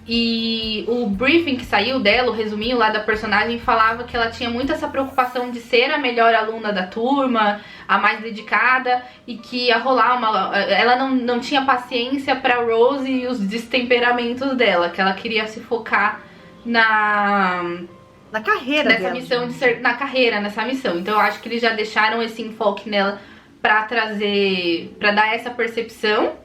E o briefing que saiu dela, o resuminho lá da personagem, falava que ela tinha muito essa preocupação de ser a melhor aluna da turma, a mais dedicada, e que ia rolar ela não tinha paciência pra Rose e os destemperamentos dela, que ela queria se focar na carreira nessa dela, missão de ser na carreira, nessa missão. Então eu acho que eles já deixaram esse enfoque nela pra dar essa percepção.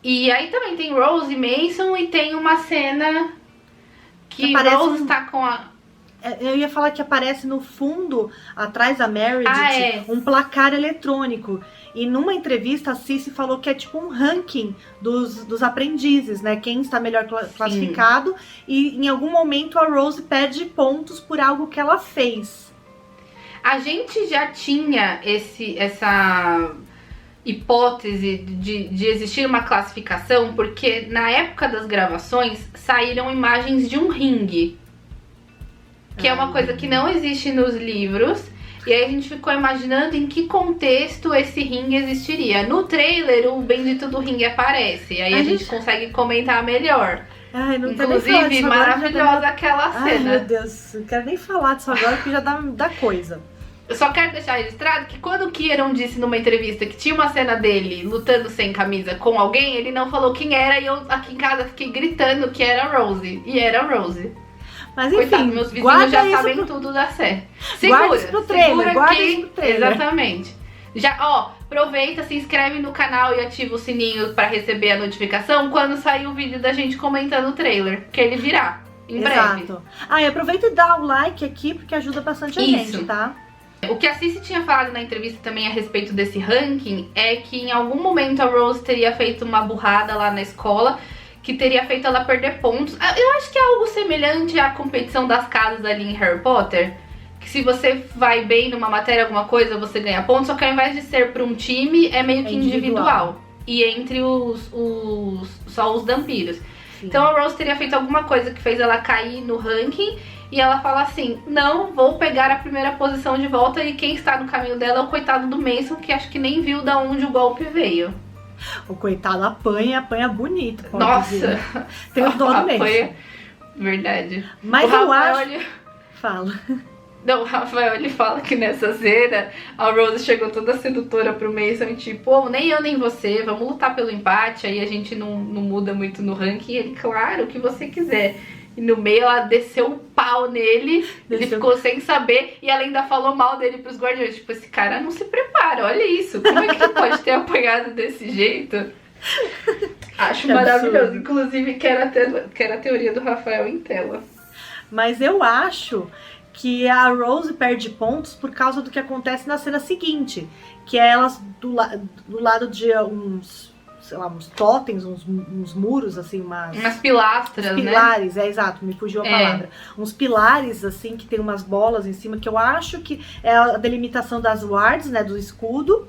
E aí também tem Rose e Mason e tem uma cena que Rose está com a... Eu ia falar que aparece no fundo, atrás da Meredith, um placar eletrônico. E numa entrevista a Cici falou que é tipo um ranking dos aprendizes, né? Quem está melhor classificado. E em algum momento a Rose perde pontos por algo que ela fez. A gente já tinha hipótese de existir uma classificação, porque na época das gravações saíram imagens de um ringue, que é uma coisa que não existe nos livros. E aí a gente ficou imaginando em que contexto esse ringue existiria. No trailer, o bendito do ringue aparece. Aí a gente consegue comentar melhor. Ai, não Inclusive, maravilhosa aquela cena. Ai, meu Deus, não quero nem falar disso agora, porque já dá coisa. Eu só quero deixar registrado que quando o Kieran disse numa entrevista que tinha uma cena dele lutando sem camisa com alguém, ele não falou quem era, e eu aqui em casa fiquei gritando que era a Rose. E era a Rose. Mas enfim, coitado, meus vizinhos já sabem tudo da série. Guarda isso pro trailer, guarda isso pro trailer. Exatamente. Já, ó, aproveita, se inscreve no canal e ativa o sininho pra receber a notificação quando sair o vídeo da gente comentando o trailer, que ele virá em breve. Exato. Ah, e aproveita e dá o like aqui, porque ajuda bastante a gente, tá? O que a Cici tinha falado na entrevista também a respeito desse ranking é que em algum momento a Rose teria feito uma burrada lá na escola que teria feito ela perder pontos. Eu acho que é algo semelhante à competição das casas ali em Harry Potter, que se você vai bem numa matéria, alguma coisa, você ganha pontos, só que ao invés de ser para um time, é meio que individual. E entre só os vampiros. Sim. Então a Rose teria feito alguma coisa que fez ela cair no ranking. E ela fala assim, não, vou pegar a primeira posição de volta. E quem está no caminho dela é o coitado do Mason, que acho que nem viu da onde o golpe veio. O coitado apanha bonito. Nossa! Dizer. Tem o dó do Mason. Verdade. Mas eu acho... Fala. Não, o Rafael, ele fala que nessa cena a Rose chegou toda sedutora pro Mason e tipo, oh, nem eu nem você, vamos lutar pelo empate, aí a gente não muda muito no ranking. E ele, claro, o que você quiser. E no meio ela desceu um pau nele, ele ficou sem saber e ela ainda falou mal dele pros guardiões. Tipo, esse cara não se prepara, olha isso, como é que ele pode ter apanhado desse jeito? Acho maravilhoso, absurdo. Inclusive quero a teoria do Rafael em tela. Mas eu acho que a Rose perde pontos por causa do que acontece na cena seguinte, que é elas do lado de sei lá, uns totens, uns muros, assim, umas pilastras, uns pilares, né? Exato, me fugiu a palavra. Uns pilares, assim, que tem umas bolas em cima, que eu acho que é a delimitação das wards, né, do escudo.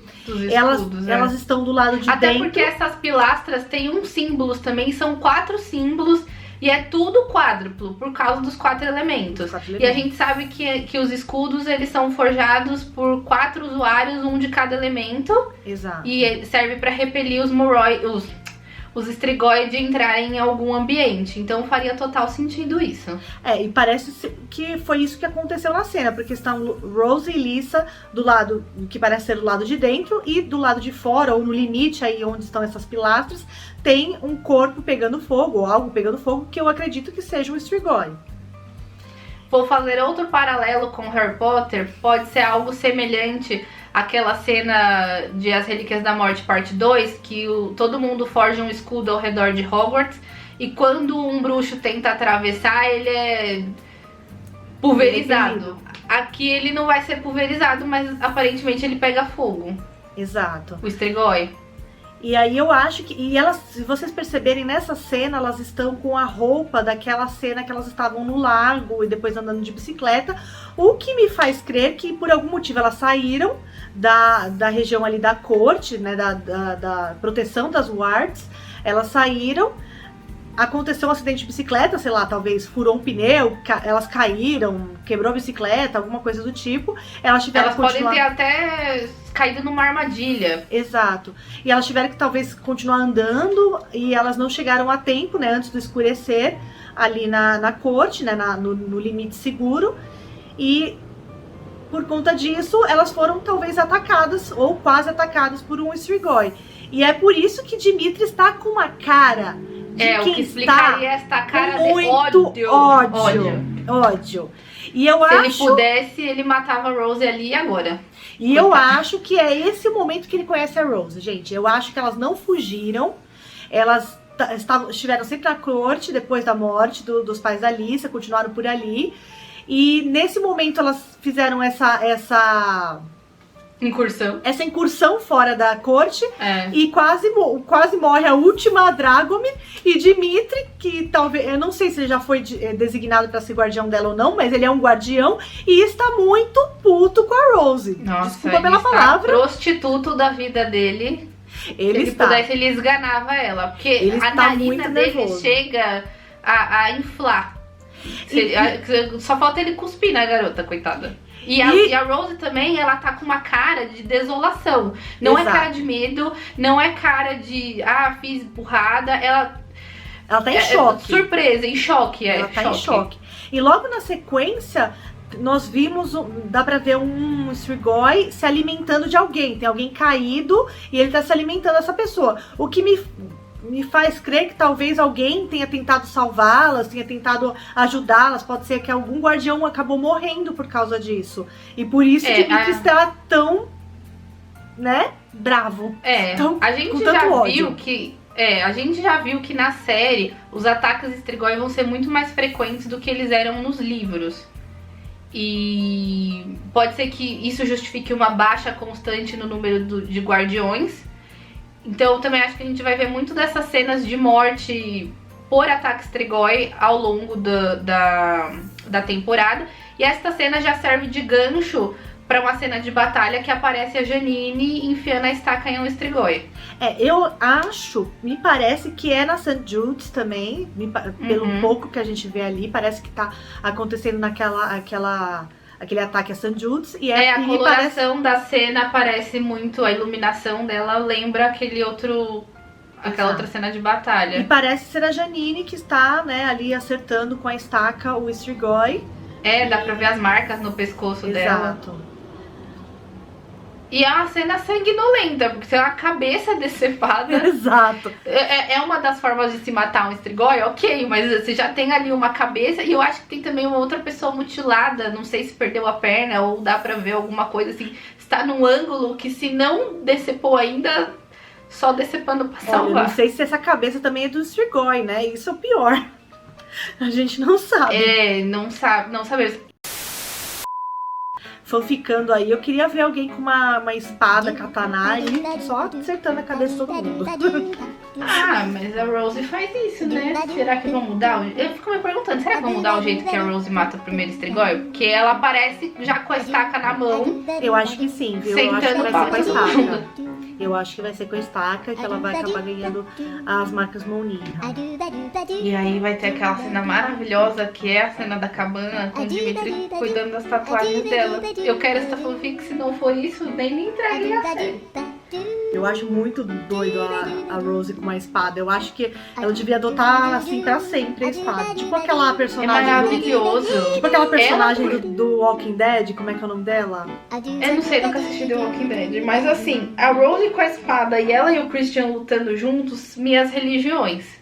Elas estão do lado de dentro. Até porque essas pilastras têm uns símbolos também, são 4 símbolos. E é tudo quádruplo, por causa dos 4 elementos. E a gente sabe que os escudos, eles são forjados por 4 usuários, um de cada elemento. Exato. E serve pra repelir os Strigoi entrarem em algum ambiente. Então faria total sentido isso. E parece que foi isso que aconteceu na cena, porque estão Rose e Lisa do lado, que parece ser do lado de dentro, e do lado de fora, ou no limite aí onde estão essas pilastras, tem um corpo pegando fogo, ou algo pegando fogo, que eu acredito que seja um Strigoi. Vou fazer outro paralelo com Harry Potter, pode ser algo semelhante àquela cena de As Relíquias da Morte, parte 2, que todo mundo forja um escudo ao redor de Hogwarts, e quando um bruxo tenta atravessar, ele é pulverizado. Aqui ele não vai ser pulverizado, mas aparentemente ele pega fogo. Exato. O Strigoi. E aí eu acho que... E elas, se vocês perceberem, nessa cena, elas estão com a roupa daquela cena que elas estavam no lago e depois andando de bicicleta. O que me faz crer que, por algum motivo, elas saíram da região ali da corte, né, da proteção das wards. Elas saíram, aconteceu um acidente de bicicleta, sei lá, talvez furou um pneu, elas caíram, quebrou a bicicleta, alguma coisa do tipo. Elas tiveram que continuar... podem ter até caído numa armadilha. Exato. E elas tiveram que talvez continuar andando e elas não chegaram a tempo, né, antes do escurecer, ali na corte, né, no limite seguro. E por conta disso, elas foram talvez atacadas ou quase atacadas por um Strigoi. E é por isso que Dimitri está com uma cara de quem o que explicaria esta cara de ódio. E eu Se acho... ele pudesse, ele matava a Rose ali e agora. E eu acho que é esse o momento que ele conhece a Rose, gente. Eu acho que elas não fugiram. Elas estiveram sempre na corte depois da morte dos pais da Alicia, continuaram por ali. E nesse momento elas fizeram essa essa incursão fora da corte. É. E quase morre a última Dragomir. E Dimitri, que talvez, eu não sei se ele já foi designado para ser guardião dela ou não, mas ele é um guardião e está muito puto com a Rose. Nossa, desculpa pela palavra. Prostituto da vida dele. Ele se ele pudesse, ele esganava ela. Porque ele a narina dele chega a inflar. Só falta ele cuspir na garota, coitada. E a Rose também, ela tá com uma cara de desolação. Não Exato. é cara de medo, não é cara de, fiz burrada. Ela tá em choque. Surpresa, em choque. Ela tá em choque. E logo na sequência, nós vimos, dá pra ver um Strigoi se alimentando de alguém. Tem alguém caído e ele tá se alimentando dessa pessoa. O que me faz crer que talvez alguém tenha tentado salvá-las, tenha tentado ajudá-las. Pode ser que algum guardião acabou morrendo por causa disso. E por isso que Dimitri está tão, né, bravo. A gente já viu que na série os ataques Strigoi vão ser muito mais frequentes do que eles eram nos livros. E pode ser que isso justifique uma baixa constante no número de guardiões. Então eu também acho que a gente vai ver muito dessas cenas de morte por ataque Strigoi ao longo da temporada. E esta cena já serve de gancho para uma cena de batalha que aparece a Janine enfiando a estaca em um Strigoi. Eu acho, me parece que é na St. Jude's também, pelo pouco que a gente vê ali, parece que tá acontecendo aquele ataque a St. Jude's. A coloração da cena parece muito, a iluminação dela lembra aquela outra cena de batalha. E parece ser a Janine que está, né, ali acertando com a estaca o Strigoi. Dá pra ver as marcas no pescoço dela. Exato. E é uma cena sanguinolenta, porque tem uma cabeça decepada. Exato. É uma das formas de se matar um Strigoi, ok, mas você já tem ali uma cabeça. E eu acho que tem também uma outra pessoa mutilada, não sei se perdeu a perna ou dá pra ver alguma coisa assim. Está num ângulo que, se não decepou ainda, só decepando pra salvar. Olha, não sei se essa cabeça também é do Strigoi, né? Isso é o pior. A gente não sabe. Não sabemos. Ficando aí, eu queria ver alguém com uma espada katana aí, só acertando a cabeça de todo mundo. Mas a Rose faz isso, né? Será que vão mudar? Eu fico me perguntando, será que vão mudar o jeito que a Rose mata o primeiro Strigoi? Porque ela aparece já com a estaca na mão. Eu acho que sim, viu? Eu acho que vai ser com a estaca. Eu acho que vai ser com a estaca que ela vai acabar ganhando as marcas Moniha. E aí vai ter aquela cena maravilhosa que é a cena da cabana com o Dimitri cuidando das tatuagens dela. Eu quero essa fanfic, se não for isso, nem me entregue a série. Eu acho muito doido a Rose com uma espada. Eu acho que ela devia adotar, assim, pra sempre a espada. Tipo aquela personagem. É maravilhoso. Tipo aquela personagem do Walking Dead, como é que é o nome dela? Eu não sei, nunca assisti The Walking Dead. Mas assim, a Rose com a espada e ela e o Christian lutando juntos, minhas religiões.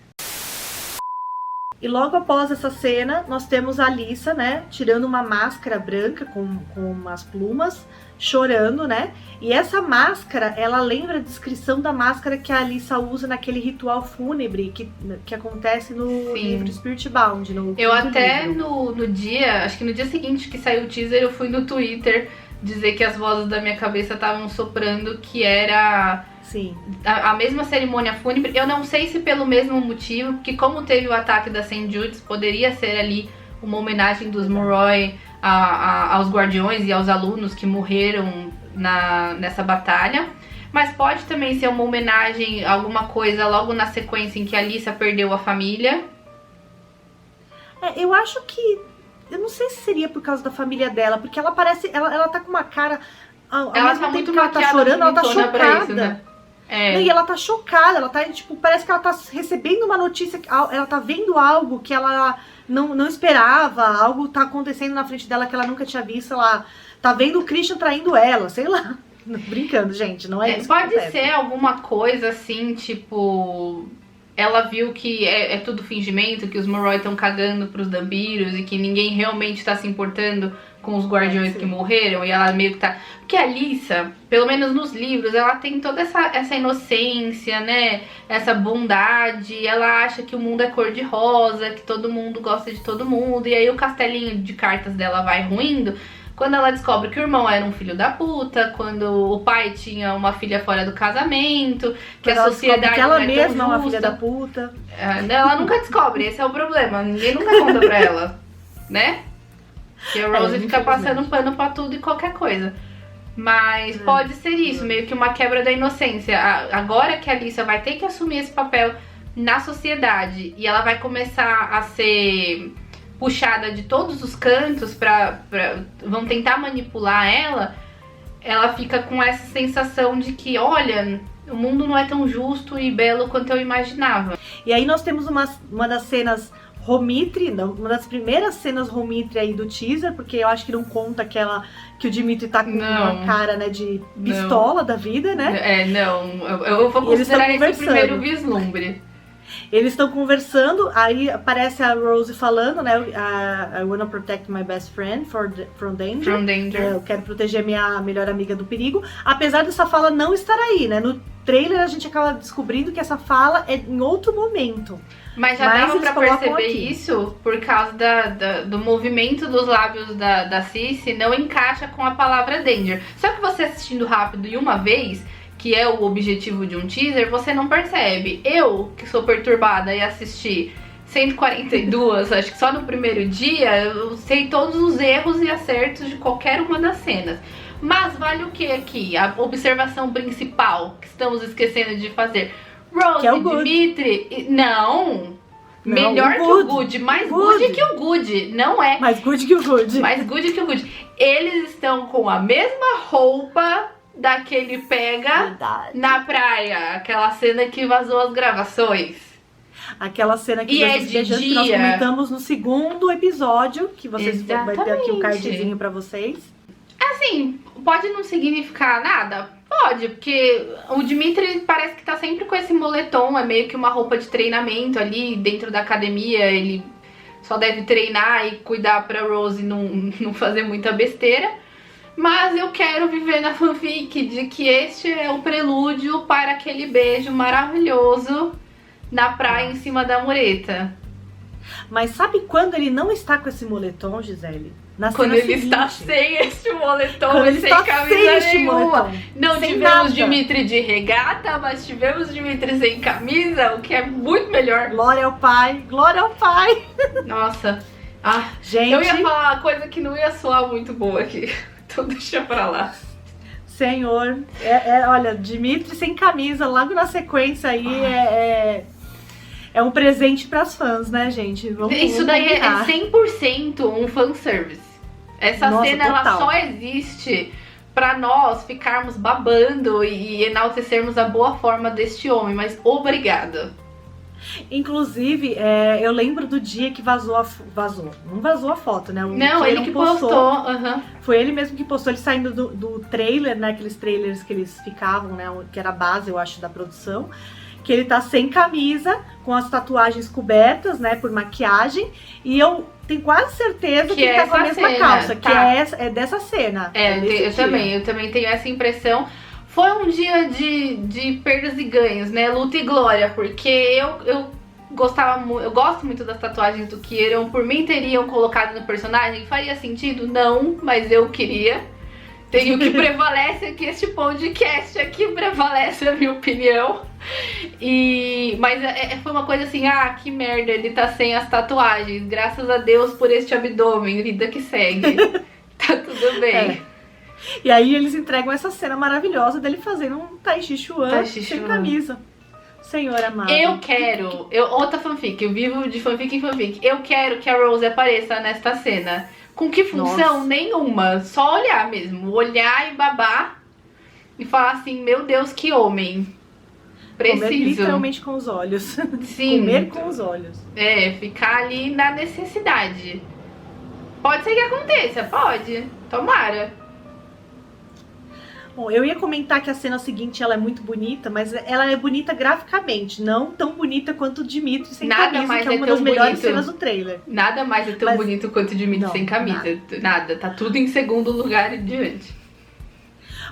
E logo após essa cena, nós temos a Alyssa, né, tirando uma máscara branca com umas plumas, chorando, né? E essa máscara, ela lembra a descrição da máscara que a Alyssa usa naquele ritual fúnebre que acontece no livro Spiritbound. Eu até no dia, acho que no dia seguinte que saiu o teaser, eu fui no Twitter dizer que as vozes da minha cabeça estavam soprando que era... Sim. A mesma cerimônia fúnebre. Eu não sei se pelo mesmo motivo, porque como teve o ataque da St. Jude's, poderia ser ali uma homenagem dos Moroi aos guardiões e aos alunos que morreram nessa batalha. Mas pode também ser uma homenagem a alguma coisa logo na sequência em que a Alyssa perdeu a família. Eu acho que... Eu não sei se seria por causa da família dela, porque ela parece... Ela tá com uma cara... Ela tá muito que ela tá chorando, ela tá chocada. Isso, né? E ela tá chocada, ela tá, tipo, parece que ela tá recebendo uma notícia, ela tá vendo algo que ela não esperava, algo tá acontecendo na frente dela que ela nunca tinha visto, ela tá vendo o Christian traindo ela, sei lá. Brincando, gente, não é isso. Pode ser alguma coisa assim, tipo... Ela viu que é tudo fingimento, que os Moroi estão cagando pros Dampiros e que ninguém realmente tá se importando com os guardiões que morreram. E ela meio que tá... Porque a Alyssa, pelo menos nos livros, ela tem toda essa inocência, né? Essa bondade. Ela acha que o mundo é cor-de-rosa, que todo mundo gosta de todo mundo. E aí o castelinho de cartas dela vai ruindo. quando ela descobre que o irmão era um filho da puta, quando o pai tinha uma filha fora do casamento, que Quando a ela sociedade descobre que ela não é mesma é tão uma justa. filha da puta. Ela nunca descobre, esse é o problema, ninguém nunca conta pra ela, né? Que a Rose fica passando pano pra tudo e qualquer coisa. Mas pode ser isso, meio que uma quebra da inocência. Agora que a Alyssa vai ter que assumir esse papel na sociedade e ela vai começar a ser puxada de todos os cantos vão tentar manipular ela fica com essa sensação de que, olha, o mundo não é tão justo e belo quanto eu imaginava. E aí nós temos uma das cenas Romitry, uma das primeiras cenas Romitry aí do teaser, porque eu acho que não conta aquela que o Dimitri tá com uma cara, né, de pistola da vida, né? Eu vou considerar esse o primeiro vislumbre. Eles estão conversando, aí aparece a Rose falando, né, I wanna protect my best friend from danger. Eu quero proteger minha melhor amiga do perigo. Apesar dessa fala não estar aí, né, no trailer a gente acaba descobrindo que essa fala é em outro momento. Mas já dava pra perceber isso por causa do movimento dos lábios da Cici, não encaixa com a palavra danger. Só que você assistindo rápido e uma vez, que é o objetivo de um teaser, você não percebe. Eu, que sou perturbada e assisti 142, acho que só no primeiro dia, eu sei todos os erros e acertos de qualquer uma das cenas. Mas vale o que aqui? A observação principal que estamos esquecendo de fazer. Rose e Dimitri, melhor que o Good, mais good que o Good, não é? Mais good que o Good. Mais good que o Good. Eles estão com a mesma roupa daquele pega na praia, aquela cena que vazou as gravações. Aquela cena que que nós comentamos no segundo episódio, que vocês vai ter aqui um cardzinho pra vocês. Assim, pode não significar nada? Pode, porque o Dimitri parece que tá sempre com esse moletom, é meio que uma roupa de treinamento ali dentro da academia, ele só deve treinar e cuidar pra Rose não fazer muita besteira. Mas eu quero viver na fanfic de que este é o prelúdio para aquele beijo maravilhoso na praia em cima da mureta. Mas sabe quando ele não está com esse moletom, Gisele? Quando ele está sem este moletom e sem camisa nenhuma. Não tivemos Dimitri de regata, mas tivemos Dimitri sem camisa, o que é muito melhor. Glória ao Pai, glória ao Pai. Nossa, gente, eu ia falar uma coisa que não ia soar muito boa aqui, então deixa pra lá. Senhor, olha, Dimitri sem camisa, logo na sequência aí é um presente pras fãs, né, gente? Isso daí é 100% um fanservice. Essa cena, ela só existe pra nós ficarmos babando e enaltecermos a boa forma deste homem, mas obrigada. Inclusive, eu lembro do dia que vazou. Não vazou a foto, né? Não, ele que postou. Foi ele mesmo que postou, ele saindo do trailer, né? Aqueles trailers que eles ficavam, né? Que era a base, eu acho, da produção. Que ele tá sem camisa, com as tatuagens cobertas, né, por maquiagem, e eu tenho quase certeza que ele tá com a mesma calça, que é dessa cena. Eu também tenho essa impressão. Foi um dia de perdas e ganhos, né, luta e glória, porque eu gosto muito das tatuagens do Kieron, por mim teriam colocado no personagem, faria sentido? Não, mas eu queria. O que prevalece aqui, este podcast aqui prevalece a minha opinião. Mas foi uma coisa assim, que merda, ele tá sem as tatuagens. Graças a Deus por este abdômen, vida que segue. Tá tudo bem. E aí eles entregam essa cena maravilhosa dele fazendo um Tai Chi Chuan sem camisa. Senhor amado. Outra fanfic, eu vivo de fanfic em fanfic. Eu quero que a Rose apareça nesta cena. Com que função? Nossa. Nenhuma. Só olhar mesmo. Olhar e babar. E falar assim, meu Deus, que homem. Preciso. Comer literalmente com os olhos. Sim. Comer com os olhos. Ficar ali na necessidade. Pode ser que aconteça, pode. Tomara. Bom, eu ia comentar que a cena seguinte ela é muito bonita, mas ela é bonita graficamente, não tão bonita quanto o Dimitri sem camisa, que é uma das melhores cenas do trailer. Nada mais é tão bonito quanto o Dimitri sem camisa. Nada, tá tudo em segundo lugar e diante.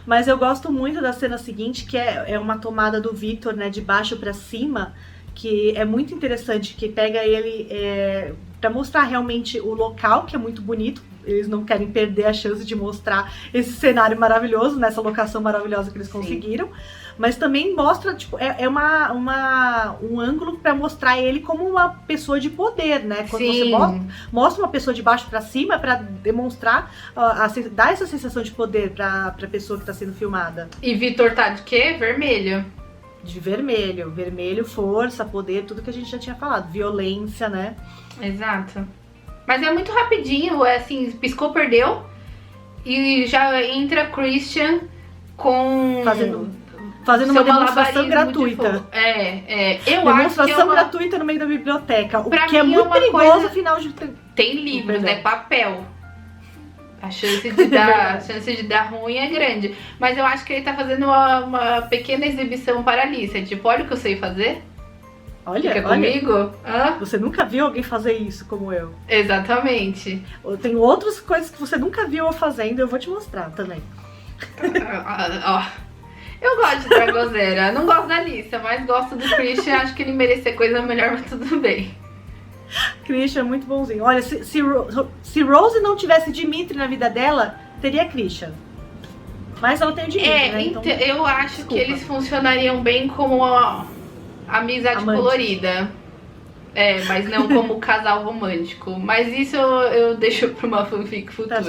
Mas eu gosto muito da cena seguinte, que é uma tomada do Victor, né, de baixo pra cima, que é muito interessante, que pega ele pra mostrar realmente o local, que é muito bonito, eles não querem perder a chance de mostrar esse cenário maravilhoso, nessa locação maravilhosa que eles conseguiram. Mas também mostra, tipo, um ângulo para mostrar ele como uma pessoa de poder, né? Quando você mostra uma pessoa de baixo para cima, para demonstrar, dar essa sensação de poder pra pessoa que tá sendo filmada. E Vitor tá de quê? Vermelho. De vermelho. Vermelho, força, poder, tudo que a gente já tinha falado. Violência, né? Exato. Mas é muito rapidinho, assim, piscou, perdeu. E já entra Christian com... Fazendo uma demonstração gratuita. Demonstração gratuita no meio da biblioteca. O que é mim muito perigoso, coisa... afinal de... Tem livros, é papel. A chance de dar ruim é grande. Mas eu acho que ele tá fazendo uma pequena exibição para a Alicia. Tipo, olha o que eu sei fazer. Fica comigo? Hã? Você nunca viu alguém fazer isso como eu. Exatamente. Eu tenho outras coisas que você nunca viu eu fazendo, eu vou te mostrar também. Eu gosto de Dragozeira, não gosto da Alicia, mas gosto do Christian, acho que ele merecia coisa melhor, mas tudo bem. Christian é muito bonzinho. Olha, se Rose não tivesse Dimitri na vida dela, teria Christian. Mas ela tem o Dimitri, né? Então, eu acho que eles funcionariam bem como uma amizade colorida. Mas não como casal romântico. Mas isso eu deixo pra uma fanfic futura.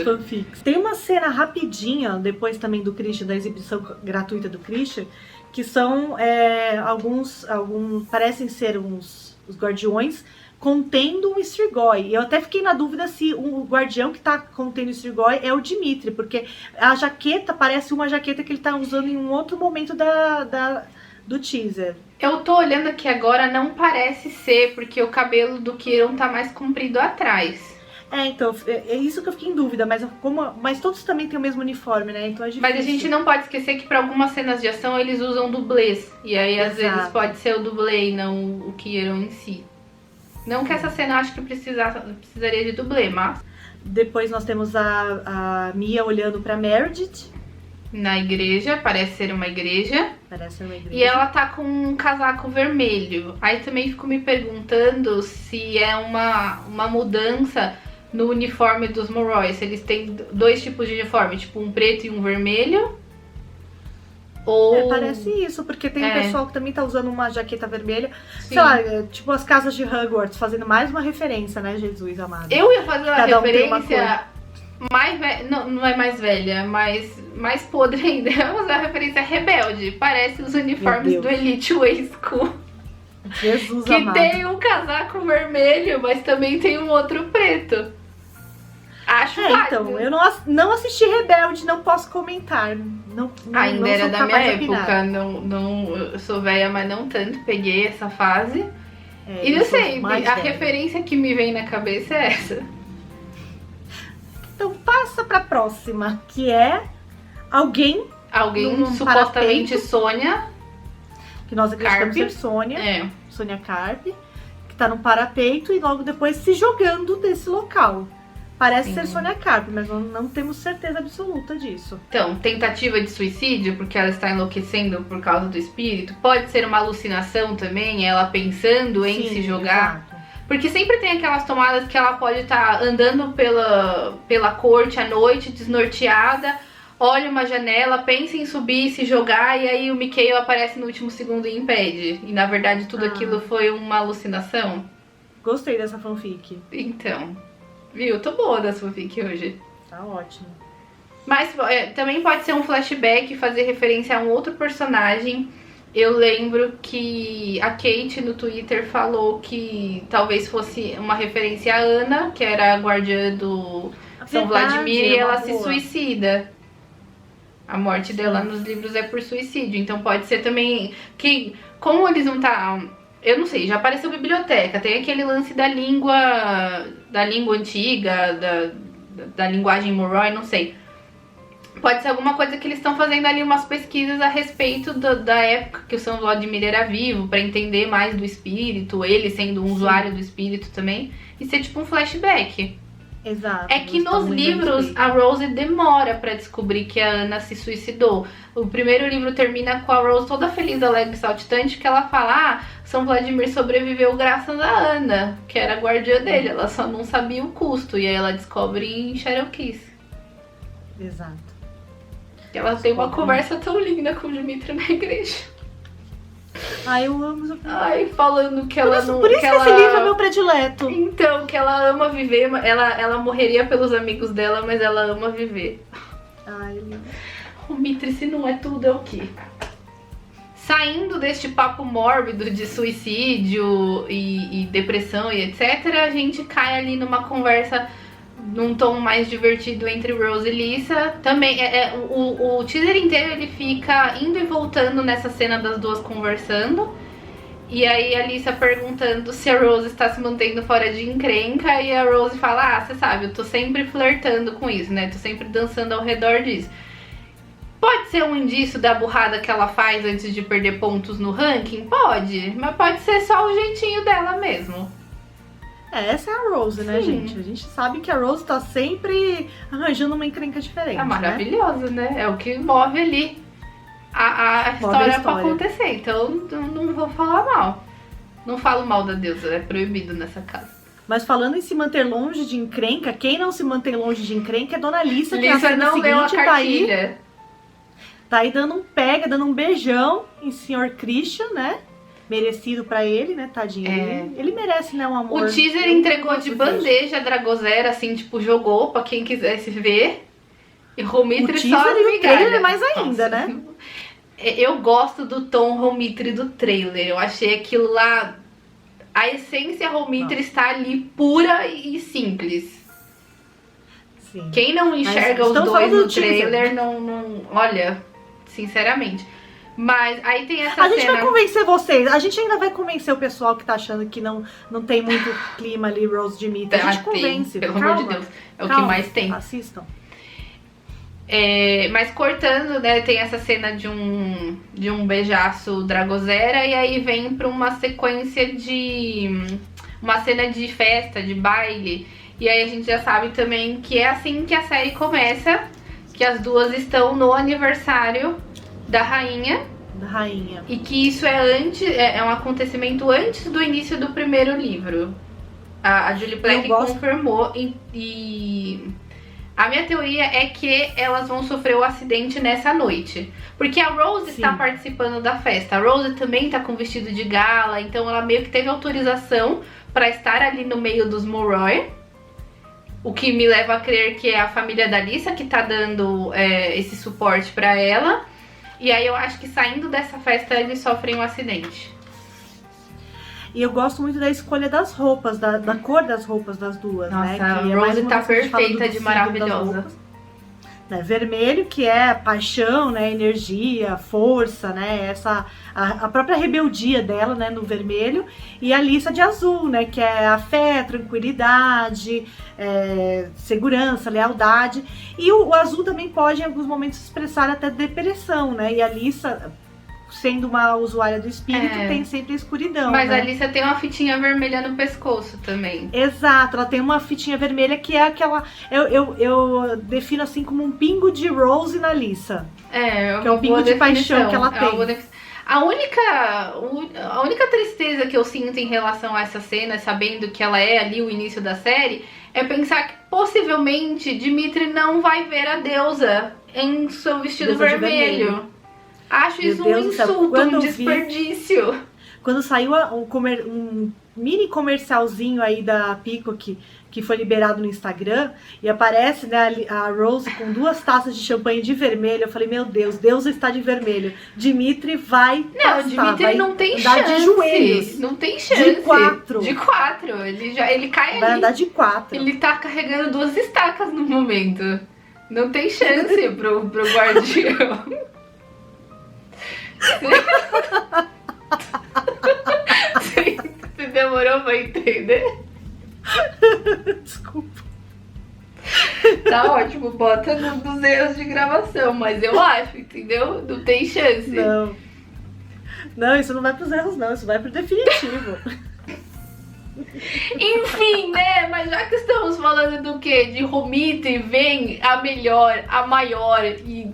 Tem uma cena rapidinha, depois também do Christian, da exibição gratuita do Christian, que são alguns parecem ser os guardiões contendo um Strigoi. E eu até fiquei na dúvida se o guardião que tá contendo o Strigoi é o Dimitri, porque a jaqueta parece uma jaqueta que ele tá usando em um outro momento do teaser. Eu tô olhando aqui agora, não parece ser, porque o cabelo do Kieran tá mais comprido atrás. Então, é isso que eu fiquei em dúvida, mas todos também têm o mesmo uniforme, né? Então é difícil. Mas a gente não pode esquecer que pra algumas cenas de ação eles usam dublês. E aí às vezes pode ser o dublê e não o Kieran em si. Não que essa cena eu acho que precisaria de dublê, mas... Depois nós temos a Mia olhando pra Meredith. Na igreja, parece ser uma igreja. E ela tá com um casaco vermelho. Aí também fico me perguntando se é uma mudança no uniforme dos Morroys. Se eles têm dois tipos de uniforme, tipo um preto e um vermelho. Ou... parece isso, porque tem um pessoal que também tá usando uma jaqueta vermelha. Sim. Sei lá, tipo as casas de Hogwarts, fazendo mais uma referência, né, Jesus amado. Eu ia fazer uma referência... mais velha, não é mais velha, mas mais podre ainda. Vamos usar a referência Rebelde. Parece os uniformes do Elite Way School. Jesus que amado. Tem um casaco vermelho, mas também tem um outro preto. Acho válido. Então, eu não assisti Rebelde, não posso comentar. Ainda era da minha época. Eu sou velha, mas não tanto. Peguei essa fase. E não sei, a referência que me vem na cabeça é essa. Então passa pra próxima, que é alguém supostamente Sônia, que nós acreditamos ser Sônia, Sônia Carp, que tá num parapeito e logo depois se jogando desse local. Parece ser Sônia Carp, mas não temos certeza absoluta disso. Então, tentativa de suicídio, porque ela está enlouquecendo por causa do espírito. Pode ser uma alucinação também, ela pensando em se jogar. Exato. Porque sempre tem aquelas tomadas que ela pode estar andando pela corte à noite, desnorteada, olha uma janela, pensa em subir e se jogar, e aí o Mikhail aparece no último segundo e impede. E na verdade tudo aquilo foi uma alucinação. Gostei dessa fanfic. Então, viu? Tô boa da fanfic hoje. Tá ótimo. Mas também pode ser um flashback, fazer referência a um outro personagem. Eu lembro que a Kate no Twitter falou que talvez fosse uma referência à Ana, que era a guardiã do São Vladimir, e ela se suicida. A morte dela nos livros é por suicídio. Então pode ser também que, como eles não tá... Eu não sei, já apareceu biblioteca, tem aquele lance da língua antiga, da linguagem Morroy, não sei. Pode ser alguma coisa que eles estão fazendo ali, umas pesquisas a respeito da época que o São Vladimir era vivo, pra entender mais do espírito, ele sendo um usuário do espírito também, e ser tipo um flashback. Exato. É que nos livros a Rose demora pra descobrir que a Ana se suicidou. O primeiro livro termina com a Rose toda feliz, alegre e saltitante, que ela fala: ah, São Vladimir sobreviveu graças a Ana, que era a guardiã dele, ela só não sabia o custo. E aí ela descobre em Cherokee. Exato. Ela tem uma conversa tão linda com o Dmitri na igreja. Ai, eu amo. Ai, falando que ela não... Por isso que ela... esse livro é meu predileto. Então, que ela ama viver, ela morreria pelos amigos dela, mas ela ama viver. Ai, lindo. O Dmitri, se não é tudo, é o quê? Saindo deste papo mórbido de suicídio e depressão e etc, a gente cai ali numa conversa num tom mais divertido entre Rose e Lisa. Também, o teaser inteiro ele fica indo e voltando nessa cena das duas conversando. E aí a Lisa perguntando se a Rose está se mantendo fora de encrenca. E a Rose fala: ah, você sabe, eu tô sempre flertando com isso, né? Tô sempre dançando ao redor disso. Pode ser um indício da burrada que ela faz antes de perder pontos no ranking? Pode, mas pode ser só o jeitinho dela mesmo. Essa é a Rose, né, Sim. gente? A gente sabe que a Rose tá sempre arranjando uma encrenca diferente. É maravilhosa, né? É o que move ali a história pra acontecer. Então não vou falar mal. Não falo mal da deusa, é proibido nessa casa. Mas falando em se manter longe de encrenca, quem não se mantém longe de encrenca é Dona Lisa, que Lisa não leu a cartilha. Tá aí dando um pega, dando um beijão em Sr. Christian, né? Merecido pra ele, né, tadinho. Ele merece, né, um amor. O teaser entregou de bandeja a Dragosera, assim, tipo, jogou pra quem quisesse ver. E Romitri só as migalhas. O trailer migalhas. mais ainda, né? Eu gosto do tom Romitri do trailer. Eu achei aquilo lá... A essência Romitri está ali pura e simples. Sim. Quem não enxerga os dois no trailer, não... Olha, sinceramente... Mas aí tem essa cena... A gente vai convencer vocês. A gente ainda vai convencer o pessoal que tá achando que não tem muito clima ali, Rose Dmitri. A gente convence. Pelo amor de Deus. É o que mais tem. Assistam. Mas cortando, né, tem essa cena de um beijaço Dragosera. E aí vem pra uma sequência de... Uma cena de festa, de baile. E aí a gente já sabe também que é assim que a série começa. Que as duas estão no aniversário da rainha. E que isso é um acontecimento antes do início do primeiro livro. A Julie Plec confirmou. E a minha teoria é que elas vão sofrer o acidente nessa noite. Porque a Rose está participando da festa. A Rose também está com vestido de gala. Então ela meio que teve autorização para estar ali no meio dos Mulroy. O que me leva a crer que é a família da Lisa que tá dando esse suporte para ela. E aí eu acho que saindo dessa festa eles sofrem um acidente. E eu gosto muito da escolha das roupas, da cor das roupas das duas, né? Nossa, a Rose tá perfeita de maravilhosa. Né? Vermelho, que é paixão, né? Energia, força, né? A própria rebeldia dela, né? No vermelho. E a Lisa de azul, né? Que é a fé, tranquilidade, segurança, lealdade. E o azul também pode, em alguns momentos, expressar até depressão, né? E a Lisa, sendo uma usuária do espírito, tem sempre a escuridão. Mas né? a Lisa tem uma fitinha vermelha no pescoço também. Exato, ela tem uma fitinha vermelha que é aquela... Eu defino assim como um pingo de Rose na Lisa. Que é um pingo de paixão que ela tem. A única tristeza que eu sinto em relação a essa cena, sabendo que ela é ali o início da série, é pensar que possivelmente Dmitri não vai ver a deusa em seu vestido vermelho. Acho isso um insulto, um desperdício. Quando saiu um mini comercialzinho aí da Peacock, que foi liberado no Instagram, e aparece, né, a Rose com 2 taças de champanhe de vermelho, eu falei, meu Deus, Deus está de vermelho. Dmitri vai Dmitri não tem chance. De joelhos. Não tem chance. De 4. De 4. Ele cai vai ali. Andar de 4. Ele tá carregando 2 estacas no momento. Não tem chance pro guardião. Você demorou pra entender? Desculpa. Tá ótimo, bota nos erros de gravação, mas eu acho, entendeu? Não tem chance. Não, isso não vai pros erros, não. Isso vai pro definitivo. Enfim, né? Mas já que estamos falando do quê? De Romita, vem a melhor, a maior e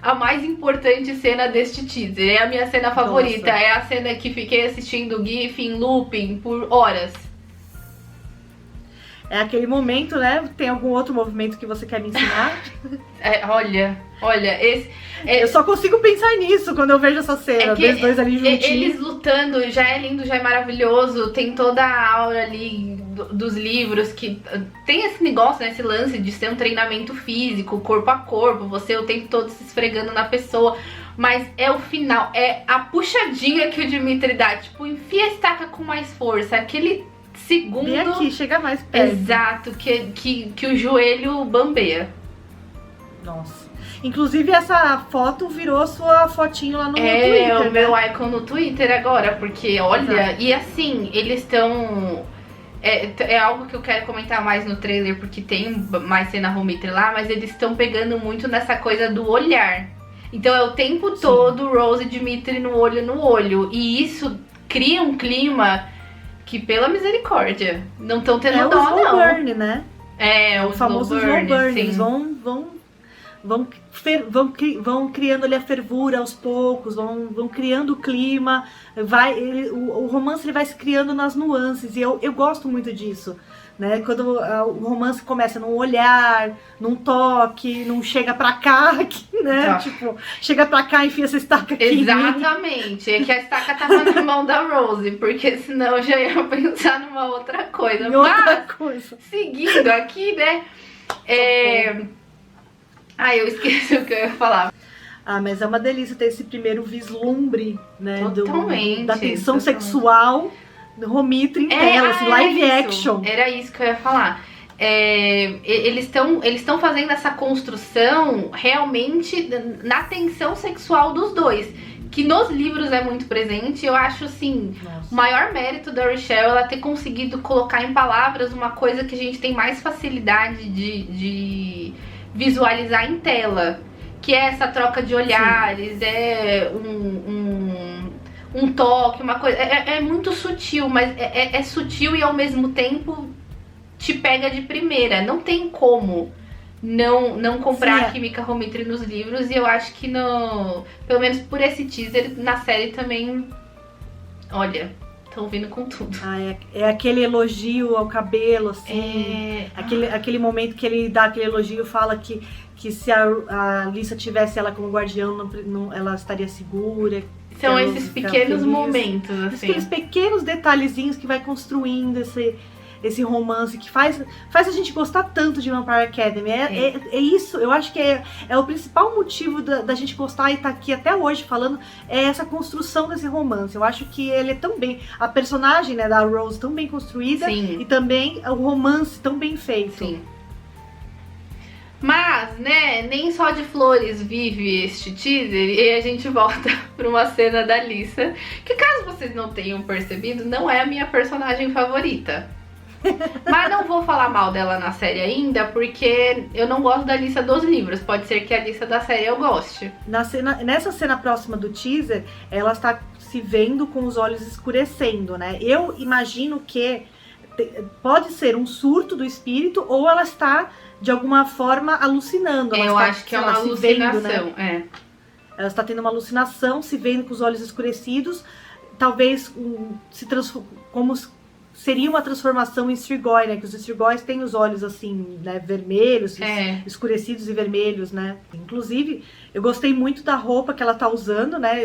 a mais importante cena deste teaser. É a minha cena favorita. Nossa. É a cena que fiquei assistindo o GIF em looping por horas. É aquele momento, né? Tem algum outro movimento que você quer me ensinar? Olha, esse... Eu só consigo pensar nisso quando eu vejo essa cena, que dos dois ali juntinhos. eles lutando já é lindo, já é maravilhoso. Tem toda a aura ali dos livros, que tem esse negócio, né, esse lance de ser um treinamento físico, corpo a corpo, você o tempo todo se esfregando na pessoa. Mas é o final, é a puxadinha que o Dimitri dá, tipo, enfia a estaca com mais força, aquele segundo... Vem aqui, chega mais perto. Exato, que o joelho bambeia. Nossa. Inclusive, essa foto virou sua fotinho lá no Twitter, É o né? meu icon no Twitter agora, porque olha, e assim, eles estão... É algo que eu quero comentar mais no trailer, porque tem mais cena Romita lá, mas eles estão pegando muito nessa coisa do olhar. Então é o tempo todo Rose e Dimitri no olho, e isso cria um clima que, pela misericórdia, não estão tendo dó, slow não. burn, né? É O famoso slow burn. sim. Eles vão criando ali a fervura aos poucos, vão criando o clima, o romance ele vai se criando nas nuances, e eu gosto muito disso, né? Quando o romance começa num olhar, num toque, num chega pra cá, né? Tá. Tipo, chega pra cá e enfia essa estaca aqui. Exatamente, é que a estaca tava na mão da Rose, porque senão eu já ia pensar numa outra coisa. Em outra Mas, coisa. seguindo aqui, né? Ai, eu esqueci o que eu ia falar. Ah, mas é uma delícia ter esse primeiro vislumbre, né? Totalmente, da tensão totalmente. sexual do Romita em tela, assim, live action. Era isso que eu ia falar. Eles estão fazendo essa construção realmente na tensão sexual dos dois, que nos livros é muito presente. Eu acho, assim, o maior mérito da Rochelle ela ter conseguido colocar em palavras uma coisa que a gente tem mais facilidade de visualizar em tela, que é essa troca de olhares. Sim. É um toque, uma coisa, é muito sutil, mas é sutil e ao mesmo tempo te pega de primeira. Não tem como não comprar a química Romita nos livros, e eu acho que pelo menos por esse teaser, na série também, olha, estão vindo com tudo. É aquele elogio ao cabelo, assim. Aquele momento que ele dá aquele elogio, fala que se a Lisa tivesse ela como guardião, ela estaria segura. São esses pequenos momentos, assim. Aqueles pequenos detalhezinhos que vai construindo esse romance, que faz a gente gostar tanto de Vampire Academy. É isso, eu acho que é o principal motivo da gente gostar e estar aqui até hoje falando, é essa construção desse romance. Eu acho que ele é tão bem, a personagem, né, da Rose tão bem construída. Sim. E também o romance tão bem feito. Sim. Mas, né, nem só de flores vive este teaser, e a gente volta para uma cena da Lisa, que, caso vocês não tenham percebido, não é a minha personagem favorita. Mas não vou falar mal dela na série ainda, porque eu não gosto da Lisa dos livros. Pode ser que a Lisa da série eu goste. Nessa cena próxima do teaser, ela está se vendo com os olhos escurecendo, né? Eu imagino que pode ser um surto do espírito, ou ela está de alguma forma alucinando. Eu acho que é uma alucinação, né? Ela está tendo uma alucinação, se vendo com os olhos escurecidos, talvez como seria uma transformação em Strigoi, né? Que os Strigóis têm os olhos assim, né, vermelhos, escurecidos e vermelhos, né? Inclusive, eu gostei muito da roupa que ela tá usando, né?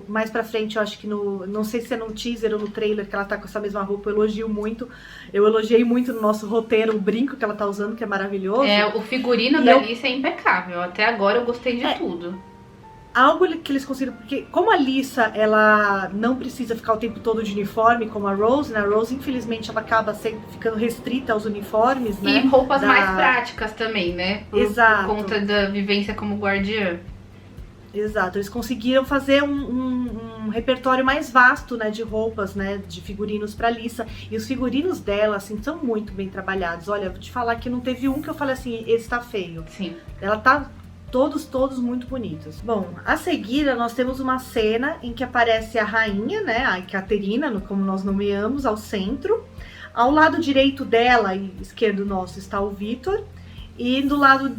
Mais pra frente, eu acho que não sei se é no teaser ou no trailer que ela tá com essa mesma roupa, eu elogio muito. Eu elogiei muito no nosso roteiro o brinco que ela tá usando, que é maravilhoso. O figurino da Alice é impecável. Até agora eu gostei de tudo. Algo que eles conseguiram, porque como a Lisa, ela não precisa ficar o tempo todo de uniforme como a Rose, né? A Rose, infelizmente, ela acaba ficando restrita aos uniformes, né? E roupas mais práticas também, né? Exato. Por conta da vivência como guardiã. Exato, eles conseguiram fazer um repertório mais vasto, né, de roupas, né, de figurinos pra Lisa. E os figurinos dela, assim, são muito bem trabalhados. Olha, vou te falar que não teve um que eu falei assim, esse tá feio. Sim. Ela tá... Todos muito bonitos. Bom, a seguir nós temos uma cena em que aparece a rainha, né, a Caterina, como nós nomeamos, ao centro. Ao lado direito dela e esquerdo nosso está o Vitor, e do lado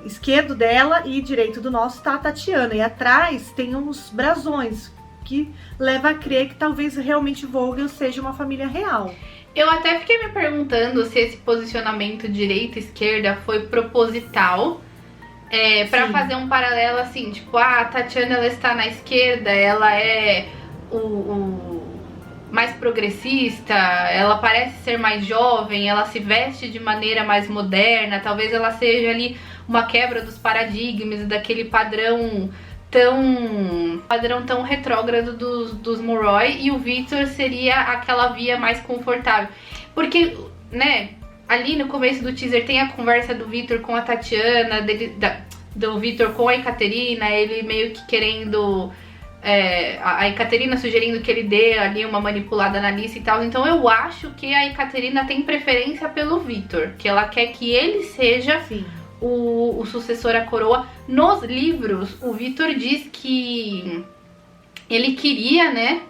esquerdo dela e direito do nosso está a Tatiana, e atrás tem uns brasões, que leva a crer que talvez realmente Vogel seja uma família real. Eu até fiquei me perguntando se esse posicionamento direita-esquerda foi proposital, pra fazer um paralelo assim, tipo, a Tatiana ela está na esquerda, ela é o mais progressista, ela parece ser mais jovem, ela se veste de maneira mais moderna, talvez ela seja ali uma quebra dos paradigmas, daquele padrão tão retrógrado dos Mulroy, e o Victor seria aquela via mais confortável. Porque, né, ali no começo do teaser tem a conversa do Victor com a Tatiana, do Victor com a Ekaterina, ele meio que querendo... a Ekaterina sugerindo que ele dê ali uma manipulada na Alice e tal. Então eu acho que a Ekaterina tem preferência pelo Victor, que ela quer que ele seja o sucessor à coroa. Nos livros, o Victor diz que ele queria, né,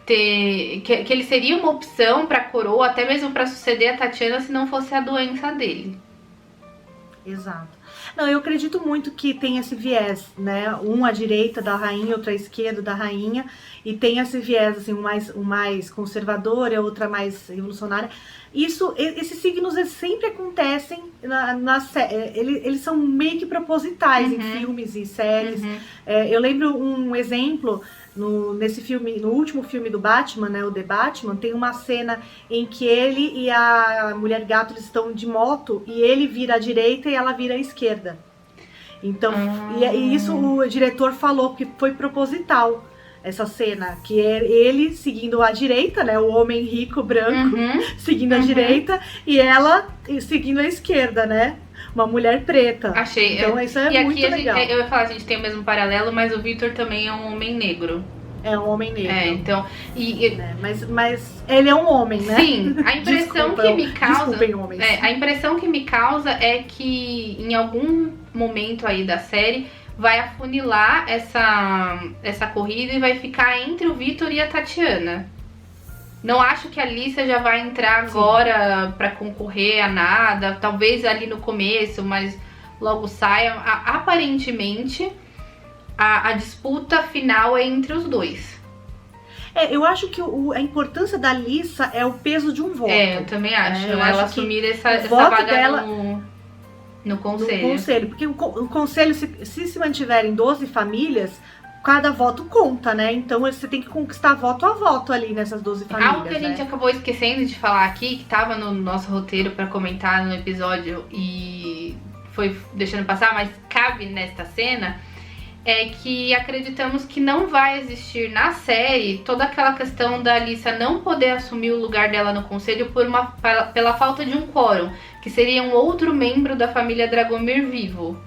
que ele seria uma opção pra coroa, até mesmo pra suceder a Tatiana, se não fosse a doença dele. Exato. Não, eu acredito muito que tem esse viés, né? Um à direita da rainha, outro à esquerda da rainha, e tem esse viés, assim, um mais conservador e a outra mais revolucionária. Esses signos sempre acontecem eles são meio que propositais em filmes e séries. Eu lembro um exemplo nesse filme, no último filme do Batman, né, o The Batman, tem uma cena em que ele e a Mulher Gato eles estão de moto e ele vira à direita e ela vira à esquerda. Então, e isso o diretor falou que foi proposital, essa cena, que é ele seguindo à direita, né, o homem rico branco seguindo à direita e ela seguindo à esquerda, né? Uma mulher preta. Achei. Então isso é muito legal. Eu ia falar, a gente tem o mesmo paralelo, mas o Victor também é um homem negro. É um homem negro. Então... Mas ele é um homem, né? Sim, a impressão que me causa... Desculpem, homens. A impressão que me causa é que em algum momento aí da série vai afunilar essa corrida e vai ficar entre o Victor e a Tatiana. Não acho que a Alissa já vai entrar agora pra concorrer a nada. Talvez ali no começo, mas logo saia. Aparentemente, a disputa final é entre os dois. Eu acho que a importância da Alissa é o peso de um voto. Eu também acho. Ela assumir essa voto vaga dela no conselho. Porque o conselho, se mantiverem 12 famílias... Cada voto conta, né? Então você tem que conquistar voto a voto ali nessas 12 famílias. Algo que a gente acabou esquecendo de falar aqui, que tava no nosso roteiro pra comentar no episódio e foi deixando passar, mas cabe nesta cena, é que acreditamos que não vai existir na série toda aquela questão da Alissa não poder assumir o lugar dela no conselho pela falta de um quórum, que seria um outro membro da família Dragomir vivo.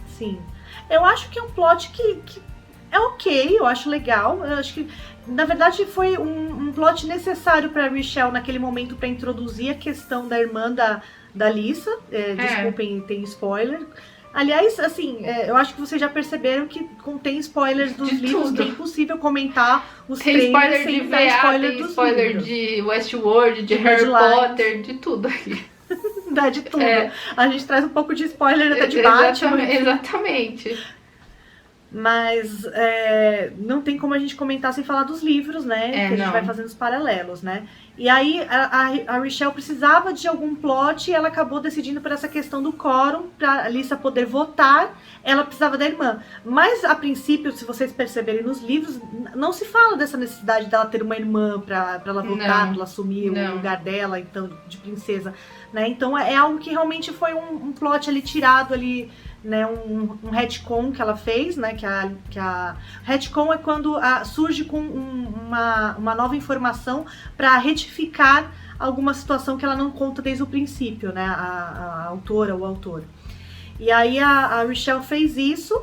Sim. Eu acho que é um plot que é ok, eu acho legal. Eu acho que, na verdade, foi um plot necessário para Richelle naquele momento para introduzir a questão da irmã da Alissa. Desculpem, tem spoiler. Aliás, assim, eu acho que vocês já perceberam que contém spoilers dos livros, que é impossível comentar os trailers sem dar spoiler dos spoiler livros. De Westworld, de Harry Potter, de tudo aqui. Dá de tudo. A gente traz um pouco de spoiler até de Batman. Exatamente. Mas não tem como a gente comentar sem falar dos livros, né? Que a gente vai fazendo os paralelos, né? E aí a Richelle precisava de algum plot e ela acabou decidindo por essa questão do quórum, pra Alissa poder votar, ela precisava da irmã. Mas a princípio, se vocês perceberem nos livros, não se fala dessa necessidade dela ter uma irmã pra ela votar, pra ela assumir o lugar dela, então, de princesa, né? Então é algo que realmente foi um plot ali tirado ali, né, um retcon que ela fez, né, que a retcon é quando surge com uma nova informação para retificar alguma situação que ela não conta desde o princípio, né, a autora ou o autor. E aí a Richelle fez isso,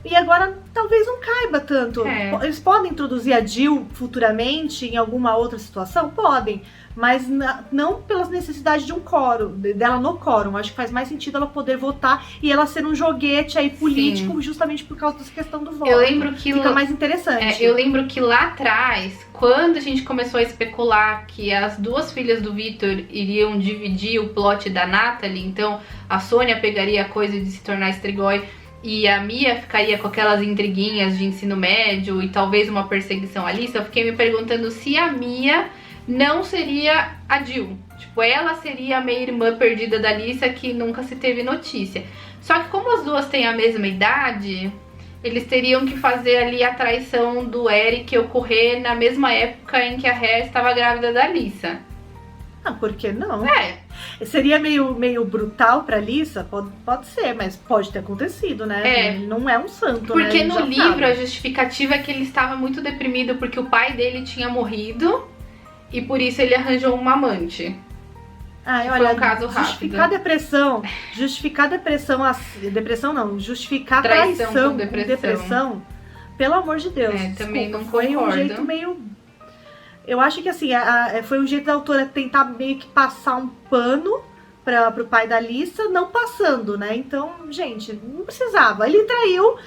E agora talvez não caiba tanto. É. Eles podem introduzir a Jill futuramente em alguma outra situação? Podem. Mas não pelas necessidades de um quórum, dela no quórum. Acho que faz mais sentido ela poder votar e ela ser um joguete aí político, Sim. justamente por causa dessa questão do voto. Eu lembro que Fica mais interessante. eu lembro que lá atrás, quando a gente começou a especular que as duas filhas do Victor iriam dividir o plot da Natalie, então a Sônia pegaria a coisa de se tornar Strigoi e a Mia ficaria com aquelas intriguinhas de ensino médio e talvez uma perseguição à Lisa, eu fiquei me perguntando se a Mia não seria a Jill. Tipo, ela seria a meia-irmã perdida da Lisa que nunca se teve notícia. Só que como as duas têm a mesma idade, eles teriam que fazer ali a traição do Eric ocorrer na mesma época em que a Rhea estava grávida da Lisa. Ah, por que não? É, Seria meio brutal pra Lisa? Pode ser, mas pode ter acontecido, né? É. Ele não é um santo, né? porque Ele no já livro sabe. a justificativa é que ele estava muito deprimido porque o pai dele tinha morrido e por isso ele arranjou uma amante. Ah, Foi olha, um caso justificar depressão, depressão não, justificar traição com com depressão, pelo amor de Deus. É, também não foi um concordo. jeito meio... Eu acho que assim, foi um jeito da autora tentar meio que passar um pano pro pai da Lisa, não passando, né? Então, gente, não precisava. Ele traiu,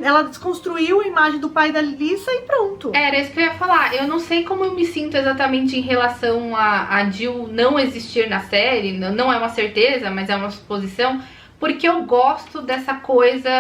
ela desconstruiu a imagem do pai da Lisa e pronto. Era isso que eu ia falar. Eu não sei como eu me sinto exatamente em relação a Jill não existir na série. Não é uma certeza, mas é uma suposição. Porque eu gosto dessa coisa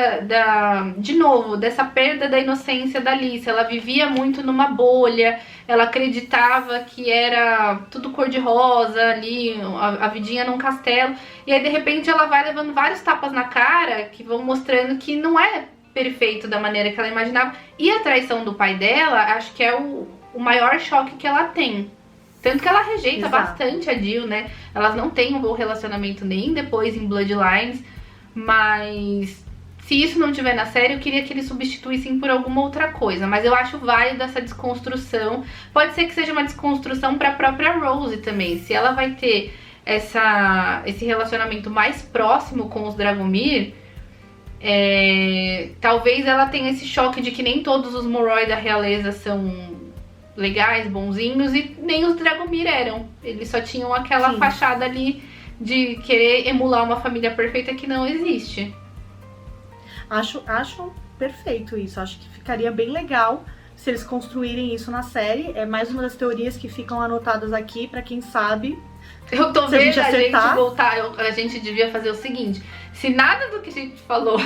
de novo, dessa perda da inocência da Lisa. Ela vivia muito numa bolha. Ela acreditava que era tudo cor-de-rosa ali, a vidinha num castelo. E aí, de repente, ela vai levando vários tapas na cara que vão mostrando que não é perfeito da maneira que ela imaginava. E a traição do pai dela, acho que é o maior choque que ela tem. Tanto que ela rejeita Exato. bastante a Jill, né? Elas não têm um bom relacionamento nem depois em Bloodlines. Mas se isso não tiver na série, eu queria que eles substituíssem por alguma outra coisa. Mas eu acho válido essa desconstrução. Pode ser que seja uma desconstrução para a própria Rose também. Se ela vai ter esse relacionamento mais próximo com os Dragomir, talvez ela tenha esse choque de que nem todos os Moroi da realeza são legais, bonzinhos, e nem os Dragomir eram. Eles só tinham aquela Sim. fachada ali de querer emular uma família perfeita que não existe. Acho perfeito isso. Acho que ficaria bem legal se eles construírem isso na série. É mais uma das teorias que ficam anotadas aqui pra quem sabe. Eu tô Se a vendo gente a gente acertar. voltar. A gente devia fazer o seguinte: se nada do que a gente falou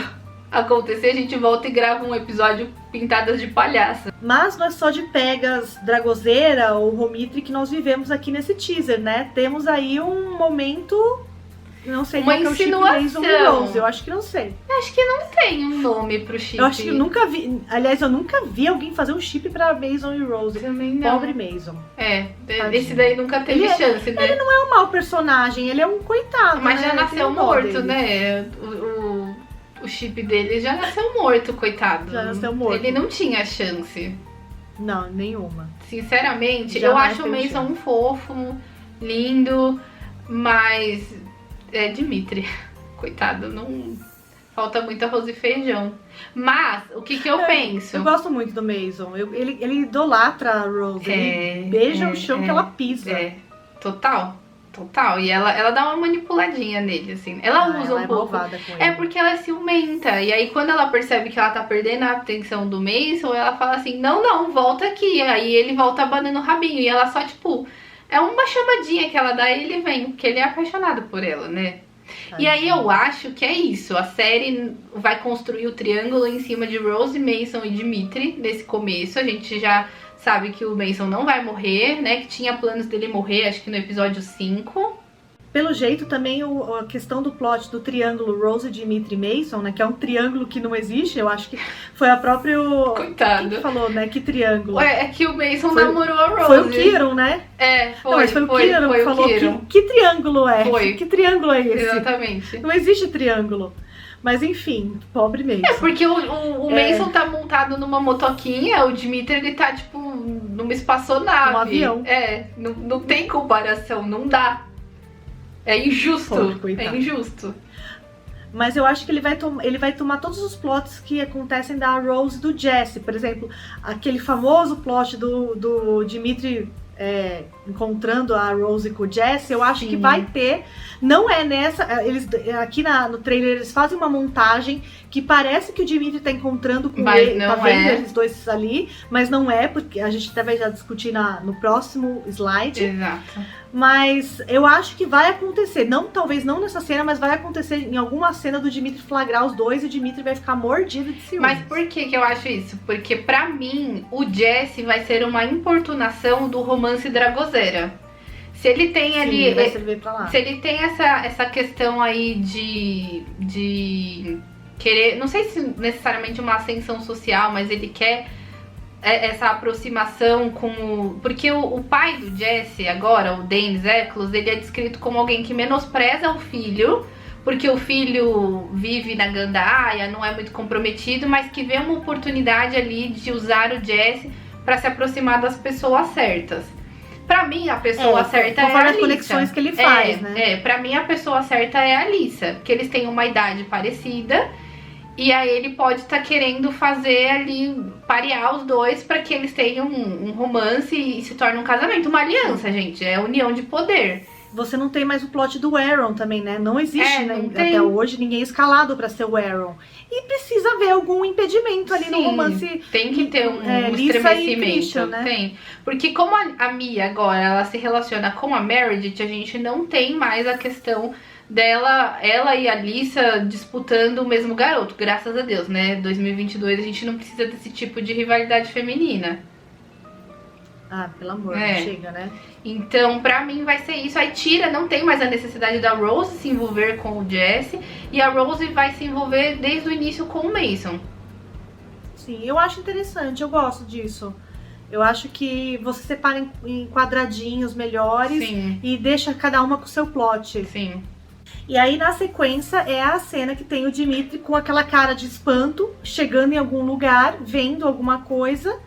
acontecer, a gente volta e grava um episódio pintadas de palhaça. Mas não é só de pegas Dragozeira ou Romitri que nós vivemos aqui nesse teaser, né? Temos aí um momento... Não sei Uma qual que é o chip insinuação. Mason e Rose. Eu acho que não sei. Acho que não tem um nome pro chip. Eu acho que eu nunca vi... Aliás, eu nunca vi alguém fazer um chip pra Mason e Rose. Também não. Pobre Mason. Tadinho. Esse daí nunca teve chance, né? Ele não é um mau personagem, ele é um coitado, Mas né? já Tem nasceu um dó morto, dele. né? O chip dele já nasceu morto, coitado. Já nasceu morto. Ele não tinha chance. Não, nenhuma. Sinceramente, Já eu mais acho o teve Mason chance. um fofo, lindo, mas é Dimitri. Coitado, não falta muito arroz e feijão. Mas, o que eu penso? Eu gosto muito do Mason. Ele idolatra a Rose. Ele beija o chão que ela pisa. Total. E ela dá uma manipuladinha nele, assim. Ela usa ela um é pouco. malvada com ele. É porque ela é ciumenta. E aí, quando ela percebe que ela tá perdendo a atenção do Mason, ela fala assim: não, volta aqui. Aí ele volta abanando o rabinho. E ela só, tipo, é uma chamadinha que ela dá e ele vem. Porque ele é apaixonado por ela, né? E aí eu acho que é isso. A série vai construir o triângulo em cima de Rose, Mason e Dimitri nesse começo. A gente já sabe que o Mason não vai morrer, né? Que tinha planos dele morrer, acho que no episódio 5. Pelo jeito, também a questão do plot do triângulo Rose, Dimitri e Mason, né? Que é um triângulo que não existe. Eu acho que foi a própria... Coitado. Quem que falou, né? Que triângulo? É que o Mason namorou a Rose. Foi o Kiron, né? Foi. Não, mas foi o Kiron que falou que triângulo é? Foi. Que triângulo é esse? Exatamente. Não existe triângulo. Mas enfim, pobre Mason. Porque o Mason tá montado numa motoquinha, o Dimitri ele tá, tipo, numa espaçonave. Um avião. Não tem comparação, não dá. É injusto. Pobre, coitado. É injusto. Mas eu acho que ele vai tomar todos os plots que acontecem da Rose e do Jesse. Por exemplo, aquele famoso plot do Dimitri encontrando a Rose com o Jesse, eu acho que vai ter. Não é nessa. Eles aqui no trailer eles fazem uma montagem que parece que o Dimitri tá encontrando com ele, tá vendo eles dois ali, mas não é, porque a gente até vai já discutir no próximo slide. Exato. Mas eu acho que vai acontecer, talvez não nessa cena, mas vai acontecer em alguma cena do Dimitri flagrar os dois e o Dimitri vai ficar mordido de ciúmes. Mas por que eu acho isso? Porque pra mim, o Jesse vai ser uma importunação do romance Dragozeira. Se ele tem ali... vai servir pra lá. Se ele tem essa questão aí de querer... Não sei se necessariamente uma ascensão social, mas ele quer essa aproximação com... Porque o pai do Jesse agora, o Dennis Eccles, ele é descrito como alguém que menospreza o filho, porque o filho vive na gandaia, não é muito comprometido, mas que vê uma oportunidade ali de usar o Jesse pra se aproximar das pessoas certas. Pra mim, a pessoa certa é a Alyssa. As conexões que ele faz, né? Pra mim, a pessoa certa é a Alyssa, porque eles têm uma idade parecida. E aí ele pode estar querendo fazer ali, parear os dois pra que eles tenham um romance e se torne um casamento. Uma aliança, gente, é união de poder. Você não tem mais o plot do Aaron também, né? Não existe, né? Não até hoje, ninguém é escalado pra ser o Aaron. E precisa haver algum impedimento ali no romance. Tem que ter um estremecimento, né? Tem. Porque como a Mia agora, ela se relaciona com a Meredith, a gente não tem mais a questão dela, ela e a Alyssa disputando o mesmo garoto, graças a Deus, né? 2022 a gente não precisa desse tipo de rivalidade feminina. Ah, pelo amor, chega, né? Então, pra mim vai ser isso. Aí não tem mais a necessidade da Rose se envolver com o Jesse. E a Rose vai se envolver desde o início com o Mason. Sim, eu acho interessante, eu gosto disso. Eu acho que você separa em quadradinhos melhores. Sim. E deixa cada uma com o seu plot. Sim. E aí, na sequência, é a cena que tem o Dimitri com aquela cara de espanto, chegando em algum lugar, vendo alguma coisa.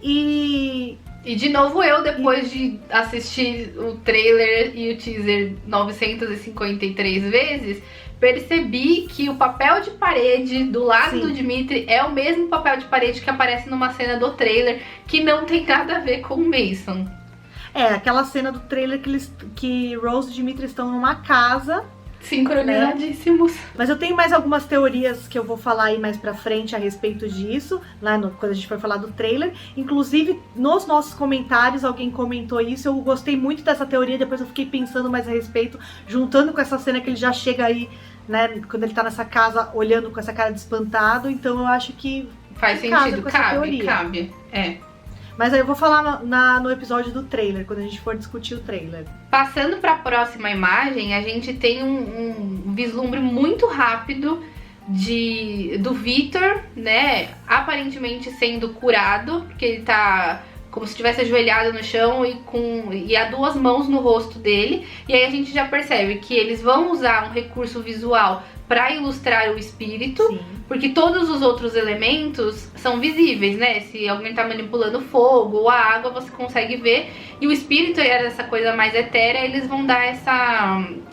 E de novo depois de assistir o trailer e o teaser 953 vezes, percebi que o papel de parede do lado do Dimitri é o mesmo papel de parede que aparece numa cena do trailer, que não tem nada a ver com o Mason. Aquela cena do trailer que Rose e Dimitri estão numa casa. Sincronizadíssimos. Mas eu tenho mais algumas teorias que eu vou falar aí mais pra frente a respeito disso, quando a gente for falar do trailer. Inclusive, nos nossos comentários, alguém comentou isso. Eu gostei muito dessa teoria, depois eu fiquei pensando mais a respeito, juntando com essa cena que ele já chega aí, né, quando ele tá nessa casa, olhando com essa cara de espantado. Então eu acho que faz sentido, cabe. Mas aí eu vou falar no episódio do trailer, quando a gente for discutir o trailer. Passando para a próxima imagem, a gente tem um vislumbre muito rápido do Victor, né? Aparentemente sendo curado, porque ele tá como se tivesse ajoelhado no chão e há duas mãos no rosto dele. E aí a gente já percebe que eles vão usar um recurso visual para ilustrar o espírito. Sim. Porque todos os outros elementos são visíveis, né? Se alguém tá manipulando fogo ou a água, você consegue ver. E o espírito era essa coisa mais etérea, eles vão dar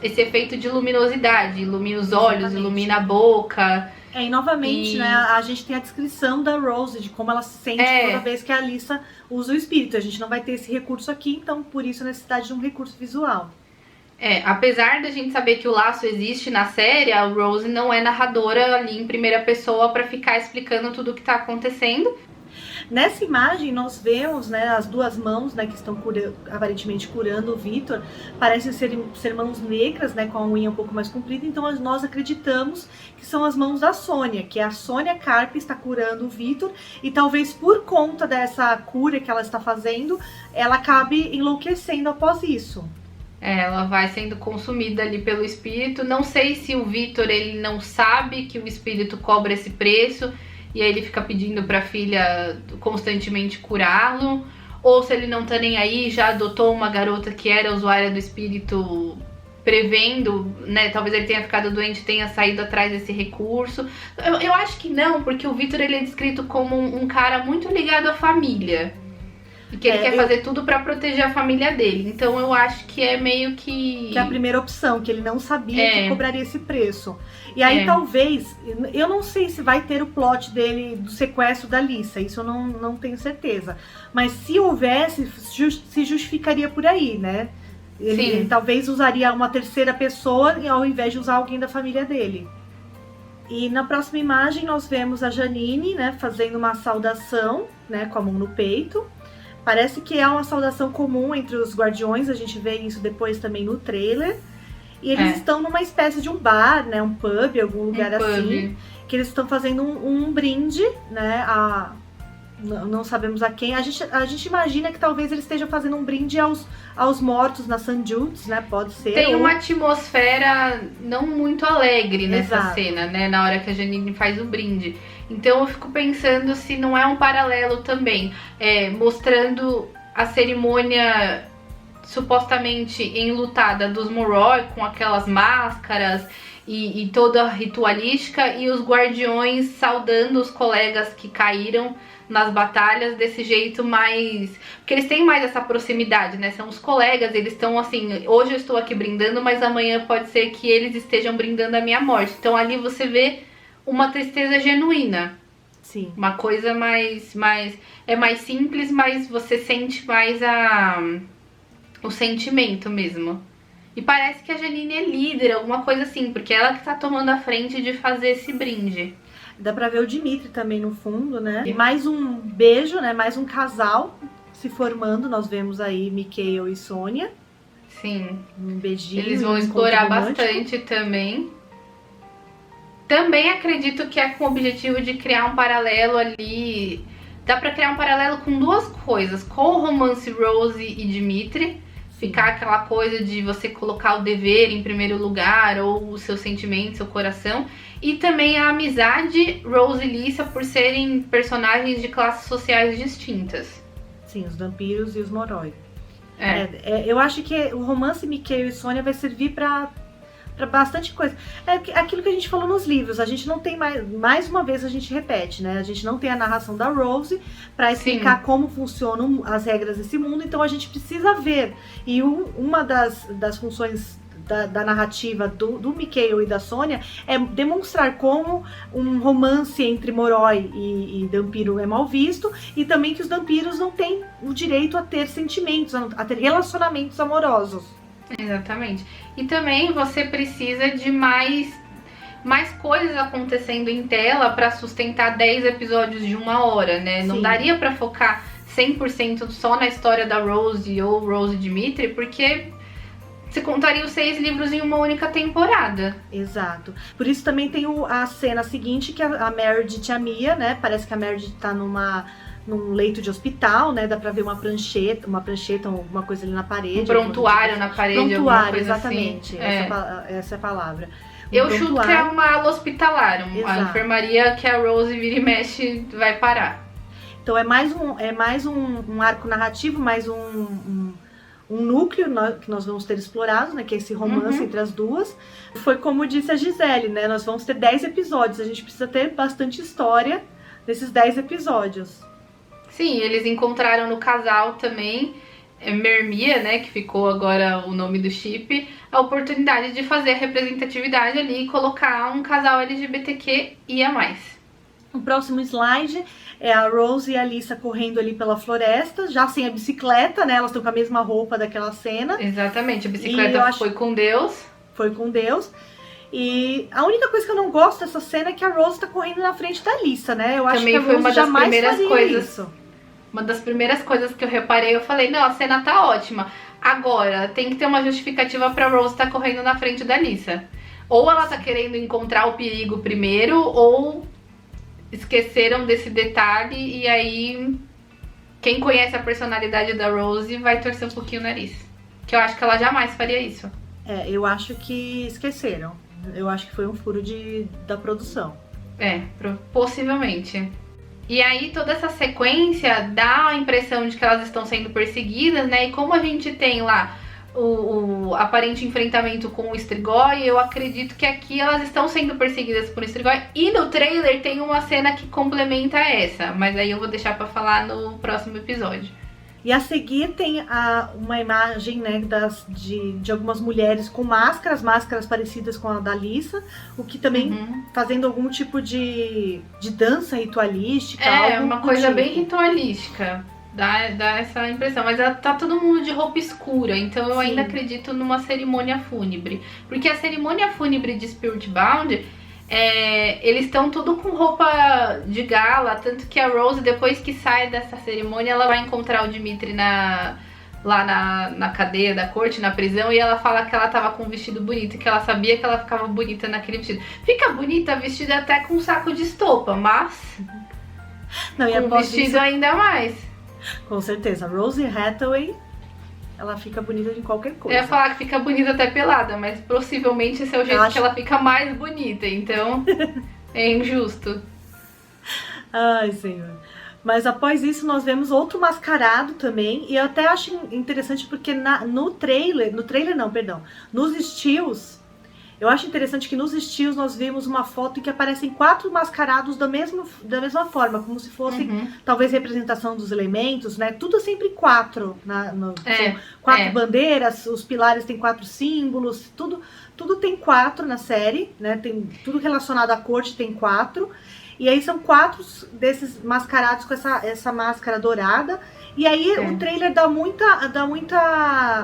esse efeito de luminosidade. Ilumina os olhos, ilumina a boca. E novamente, né, a gente tem a descrição da Rose, de como ela se sente toda vez que a Alyssa usa o espírito. A gente não vai ter esse recurso aqui, então por isso a necessidade de um recurso visual. Apesar da gente saber que o laço existe na série, a Rose não é narradora ali em primeira pessoa pra ficar explicando tudo o que tá acontecendo. Nessa imagem nós vemos, né, as duas mãos, né, que estão aparentemente curando o Victor, parecem ser mãos negras, né, com a unha um pouco mais comprida, então nós acreditamos que são as mãos da Sônia, que a Sônia Carpe está curando o Victor, e talvez por conta dessa cura que ela está fazendo, ela acabe enlouquecendo após isso. Ela vai sendo consumida ali pelo espírito. Não sei se o Victor, ele não sabe que o espírito cobra esse preço e aí ele fica pedindo pra filha constantemente curá-lo, ou se ele não tá nem aí, já adotou uma garota que era usuária do espírito, prevendo, né, talvez ele tenha ficado doente e tenha saído atrás desse recurso. Eu acho que não, porque o Victor, ele é descrito como um cara muito ligado à família. E que ele quer fazer tudo pra proteger a família dele. Então eu acho que é meio que... Que é a primeira opção, que ele não sabia que cobraria esse preço. E aí talvez, eu não sei se vai ter o plot dele do sequestro da Lisa, isso eu não tenho certeza. Mas se houvesse, se justificaria por aí, né? Ele talvez usaria uma terceira pessoa ao invés de usar alguém da família dele. E na próxima imagem nós vemos a Janine, né, fazendo uma saudação, né, com a mão no peito. Parece que é uma saudação comum entre os guardiões, a gente vê isso depois também no trailer. E eles estão numa espécie de um bar, né, um pub, algum lugar assim, que eles estão fazendo um brinde, né, não sabemos a quem. A gente imagina que talvez eles estejam fazendo um brinde aos mortos na St. Jude's, né, pode ser. Tem uma atmosfera não muito alegre nessa cena, né, na hora que a Janine faz o brinde. Então eu fico pensando se não é um paralelo também, mostrando a cerimônia supostamente enlutada dos Moroi, com aquelas máscaras e toda a ritualística, e os guardiões saudando os colegas que caíram nas batalhas desse jeito mais... Porque eles têm mais essa proximidade, né? São os colegas, eles estão assim, hoje eu estou aqui brindando, mas amanhã pode ser que eles estejam brindando a minha morte. Então ali você vê uma tristeza genuína. Sim. Uma coisa mais simples, mas você sente mais o sentimento mesmo. E parece que a Janine é líder, alguma coisa assim, porque ela que tá tomando a frente de fazer esse brinde. Dá pra ver o Dimitri também no fundo, né? E mais um beijo, né? Mais um casal se formando. Nós vemos aí Mikhail e Sônia. Sim. Um beijinho. Eles vão explorar bastante também. Também acredito que é com o objetivo de criar um paralelo ali. Dá pra criar um paralelo com duas coisas. Com o romance Rose e Dimitri. Ficar aquela coisa de você colocar o dever em primeiro lugar, ou o seu sentimento, seu coração. E também a amizade Rose e Lisa, por serem personagens de classes sociais distintas. Sim, os vampiros e os Moroi. Eu acho que o romance Mikhail e Sônia vai servir pra bastante coisa. É aquilo que a gente falou nos livros, a gente não tem mais uma vez a gente repete, né? A gente não tem a narração da Rose para explicar como funcionam as regras desse mundo, então a gente precisa ver. E uma das funções da narrativa do Mikhail e da Sônia é demonstrar como um romance entre Moroi e vampiro é mal visto, e também que os vampiros não têm o direito a ter sentimentos, a ter relacionamentos amorosos. Exatamente. E também você precisa de mais coisas acontecendo em tela para sustentar 10 episódios de 1 hora, né? Sim. Não daria para focar 100% só na história da Rose ou Rose e Dimitri, porque você contaria os 6 livros em uma única temporada. Exato. Por isso também tem a cena seguinte, que a Meredith e a Mia, né? Parece que a Meredith tá num leito de hospital, né? Dá pra ver uma prancheta, alguma coisa ali na parede. Um prontuário na parede, alguma coisa exatamente. Assim. Essa é a palavra. Eu chuto que é uma ala hospitalar, a enfermaria que a Rose vira e mexe vai parar. Então é mais um arco narrativo, mais um núcleo que nós vamos ter explorado, né? Que é esse romance entre as duas. Foi como disse a Gisele, né? Nós vamos ter 10 episódios, a gente precisa ter bastante história nesses 10 episódios. Sim, eles encontraram no casal também, Mermia, né, que ficou agora o nome do chip, a oportunidade de fazer a representatividade ali e colocar um casal LGBTQIA+. O próximo slide é a Rose e a Lisa correndo ali pela floresta, já sem a bicicleta, né, elas estão com a mesma roupa daquela cena. Exatamente, a bicicleta foi com Deus. Foi com Deus. E a única coisa que eu não gosto dessa cena é que a Rose tá correndo na frente da Lisa, né? Eu acho também que a foi Rose jamais faria isso. Uma das primeiras coisas que eu reparei, eu falei, não, a cena tá ótima. Agora, tem que ter uma justificativa pra Rose estar correndo na frente da Lisa. Ou ela tá querendo encontrar o perigo primeiro, ou esqueceram desse detalhe, e aí quem conhece a personalidade da Rose vai torcer um pouquinho o nariz. Que eu acho que ela jamais faria isso. Eu acho que esqueceram. Eu acho que foi um furo da produção. Possivelmente. E aí toda essa sequência dá a impressão de que elas estão sendo perseguidas, né? E como a gente tem lá o aparente enfrentamento com o Strigoi, eu acredito que aqui elas estão sendo perseguidas por Strigoi. E no trailer tem uma cena que complementa essa, mas aí eu vou deixar pra falar no próximo episódio. E a seguir tem uma imagem, né, de algumas mulheres com máscaras parecidas com a da Alissa, o que também fazendo algum tipo de dança ritualística. Uma coisa bem ritualística. Dá essa impressão, mas tá todo mundo de roupa escura, então eu ainda acredito numa cerimônia fúnebre. Porque a cerimônia fúnebre de Spiritbound, eles estão tudo com roupa de gala, tanto que a Rose, depois que sai dessa cerimônia, ela vai encontrar o Dimitri lá na cadeia da corte, na prisão, e ela fala que ela tava com um vestido bonito, que ela sabia que ela ficava bonita naquele vestido. Fica bonita vestida até com um saco de estopa, mas não, e com vestido ainda mais. Com certeza, Rose Hathaway, ela fica bonita de qualquer coisa. Eu ia falar que fica bonita até pelada, mas possivelmente esse é o jeito que ela fica mais bonita, então é injusto. Ai, senhor. Mas após isso nós vemos outro mascarado também, e eu até acho interessante porque nos stills, eu acho interessante que nos stills nós vemos uma foto em que aparecem 4 mascarados da mesma forma, como se fossem talvez representação dos elementos, né? Tudo sempre 4, são 4 bandeiras, os pilares têm 4 símbolos, tudo tem 4 na série, né? Tem tudo relacionado à corte tem 4. E aí são 4 desses mascarados com essa máscara dourada. E aí o trailer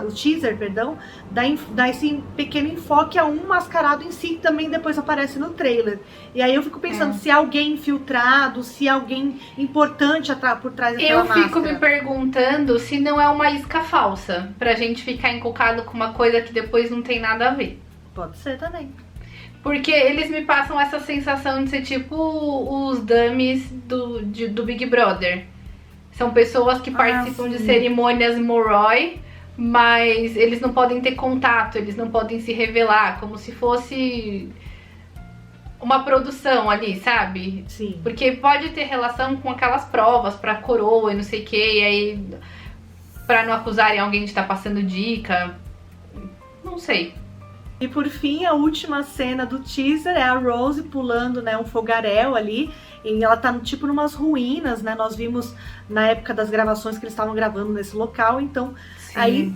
o teaser, perdão, dá esse pequeno enfoque a um mascarado em si, que também depois aparece no trailer. E aí eu fico pensando se é alguém infiltrado, se é alguém importante por trás daquela máscara. Eu fico me perguntando se não é uma isca falsa, pra gente ficar encucado com uma coisa que depois não tem nada a ver. Pode ser também. Porque eles me passam essa sensação de ser tipo os dummies do Big Brother. São pessoas que participam de cerimônias Moroi, mas eles não podem ter contato, eles não podem se revelar, como se fosse uma produção ali, sabe? Sim. Porque pode ter relação com aquelas provas pra coroa e não sei o que, e aí pra não acusarem alguém de estar passando dica. Não sei. E por fim, a última cena do teaser é a Rose pulando, né, um fogaréu ali. E ela tá tipo numas ruínas, né? Nós vimos na época das gravações que eles estavam gravando nesse local. Então, aí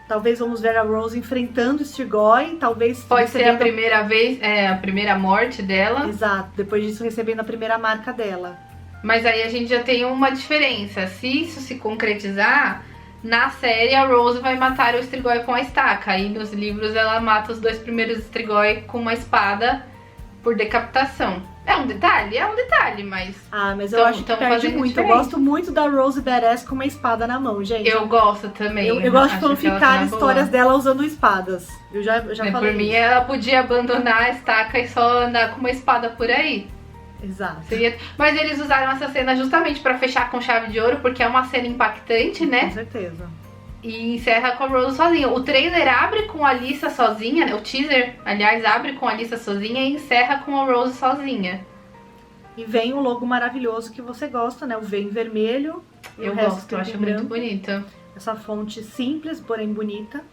talvez vamos ver a Rose enfrentando o Strigoi. Talvez pode ser a primeira vez, a primeira morte dela. Exato, depois disso recebendo a primeira marca dela. Mas aí a gente já tem uma diferença. Se isso se concretizar, na série a Rose vai matar o Strigoi com a estaca. E nos livros ela mata os 2 primeiros Strigoi com uma espada por decapitação. É um detalhe, mas... mas eu acho que perde muito. Diferente. Eu gosto muito da Rose Badass com uma espada na mão, gente. Eu gosto também. Eu gosto de fanficar histórias dela usando espadas. Eu já falei por mim, ela podia abandonar a estaca e só andar com uma espada por aí. Exato. Mas eles usaram essa cena justamente pra fechar com chave de ouro, porque é uma cena impactante, né? Com certeza. E encerra com a Rose sozinha. O trailer abre com a Alissa sozinha, né? O teaser, aliás, abre com a Alissa sozinha e encerra com a Rose sozinha. E vem o logo maravilhoso que você gosta, né? O V em vermelho. Eu gosto, eu acho muito bonito. Essa fonte simples, porém bonita.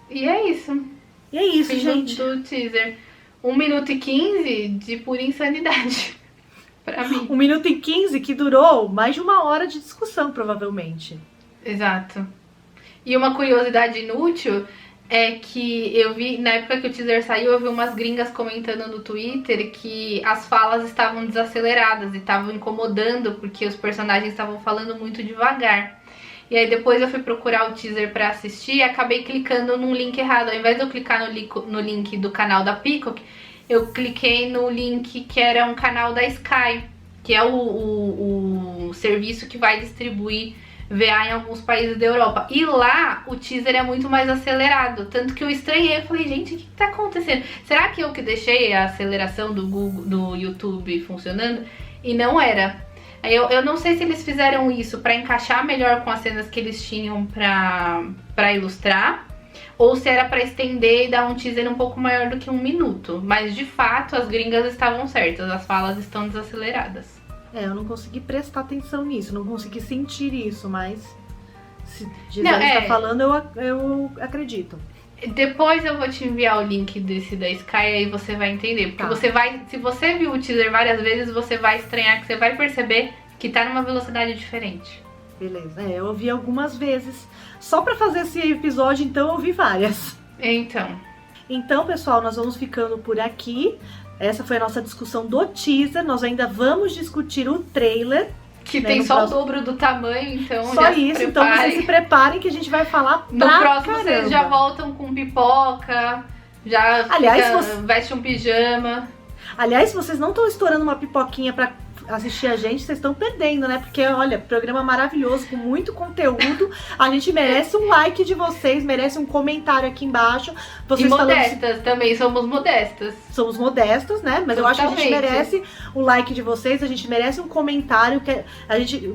E é isso. E é isso, fim gente. Do teaser. 1 minuto e 15 de pura insanidade. Pra mim. 1 minuto e 15 que durou mais de 1 hora de discussão, provavelmente. Exato. E uma curiosidade inútil é que eu vi, na época que o teaser saiu, eu vi umas gringas comentando no Twitter que as falas estavam desaceleradas e estavam incomodando porque os personagens estavam falando muito devagar. E aí depois eu fui procurar o teaser pra assistir e acabei clicando num link errado. Ao invés de eu clicar no link do canal da Peacock, eu cliquei no link que era um canal da Sky, que é o serviço que vai distribuir VA em alguns países da Europa. E lá o teaser é muito mais acelerado. Tanto que eu estranhei, eu falei, gente, o que tá acontecendo? Será que eu que deixei a aceleração do YouTube funcionando? E não era. Eu não sei se eles fizeram isso pra encaixar melhor com as cenas que eles tinham pra ilustrar, ou se era pra estender e dar um teaser um pouco maior do que 1 minuto. Mas de fato as gringas estavam certas, as falas estão desaceleradas. Eu não consegui prestar atenção nisso, não consegui sentir isso, mas se Gisele está falando, eu acredito. Depois eu vou te enviar o link desse da Sky, aí você vai entender. Porque se você viu o teaser várias vezes, você vai estranhar, que você vai perceber que tá numa velocidade diferente. Beleza. Eu ouvi algumas vezes. Só pra fazer esse episódio, então, eu ouvi várias. Então, pessoal, nós vamos ficando por aqui. Essa foi a nossa discussão do teaser. Nós ainda vamos discutir o trailer. Que tem só o dobro do tamanho, então só já isso, então vocês se preparem que a gente vai falar pra No próximo caramba. vocês já voltam com pipoca, já veste um pijama. Aliás, se vocês não estão estourando uma pipoquinha pra assistir a gente, vocês estão perdendo, né? Porque, olha, programa maravilhoso, com muito conteúdo. A gente merece um like de vocês, merece um comentário aqui embaixo. Vocês e modestas também, somos modestas. Somos modestas, né? Mas eu acho que a gente merece o like de vocês, a gente merece um comentário. Que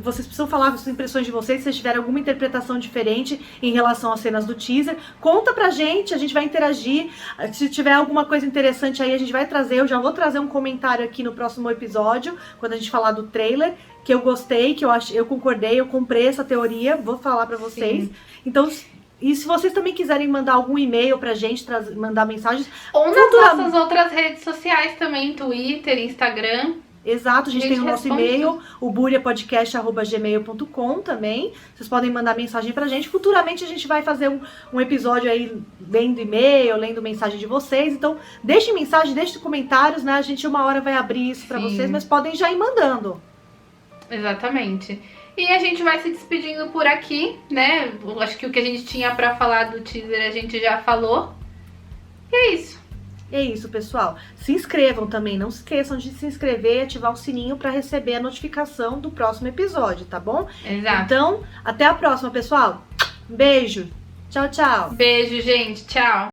vocês precisam falar as impressões de vocês, se vocês tiverem alguma interpretação diferente em relação às cenas do teaser. Conta pra gente, a gente vai interagir. Se tiver alguma coisa interessante aí, a gente vai trazer. Eu já vou trazer um comentário aqui no próximo episódio, quando a gente falar do trailer, que eu gostei, que eu concordei, eu comprei essa teoria, vou falar pra vocês. Sim. Então, e se vocês também quiserem mandar algum e-mail pra gente, mandar mensagens... Ou nas nossas outras redes sociais também, Twitter, Instagram. Exato, a gente tem o nosso e-mail, o buriapodcast@gmail.com também. Vocês podem mandar mensagem pra gente. Futuramente a gente vai fazer um episódio aí lendo e-mail, lendo mensagem de vocês. Então, deixem mensagem, deixem comentários, né? A gente uma hora vai abrir isso pra vocês, mas podem já ir mandando. Exatamente. E a gente vai se despedindo por aqui, né? Acho que o que a gente tinha pra falar do teaser a gente já falou. E é isso. É isso, pessoal. Se inscrevam também. Não se esqueçam de se inscrever e ativar o sininho para receber a notificação do próximo episódio, tá bom? Exato. Então, até a próxima, pessoal. Um beijo. Tchau, tchau. Beijo, gente. Tchau.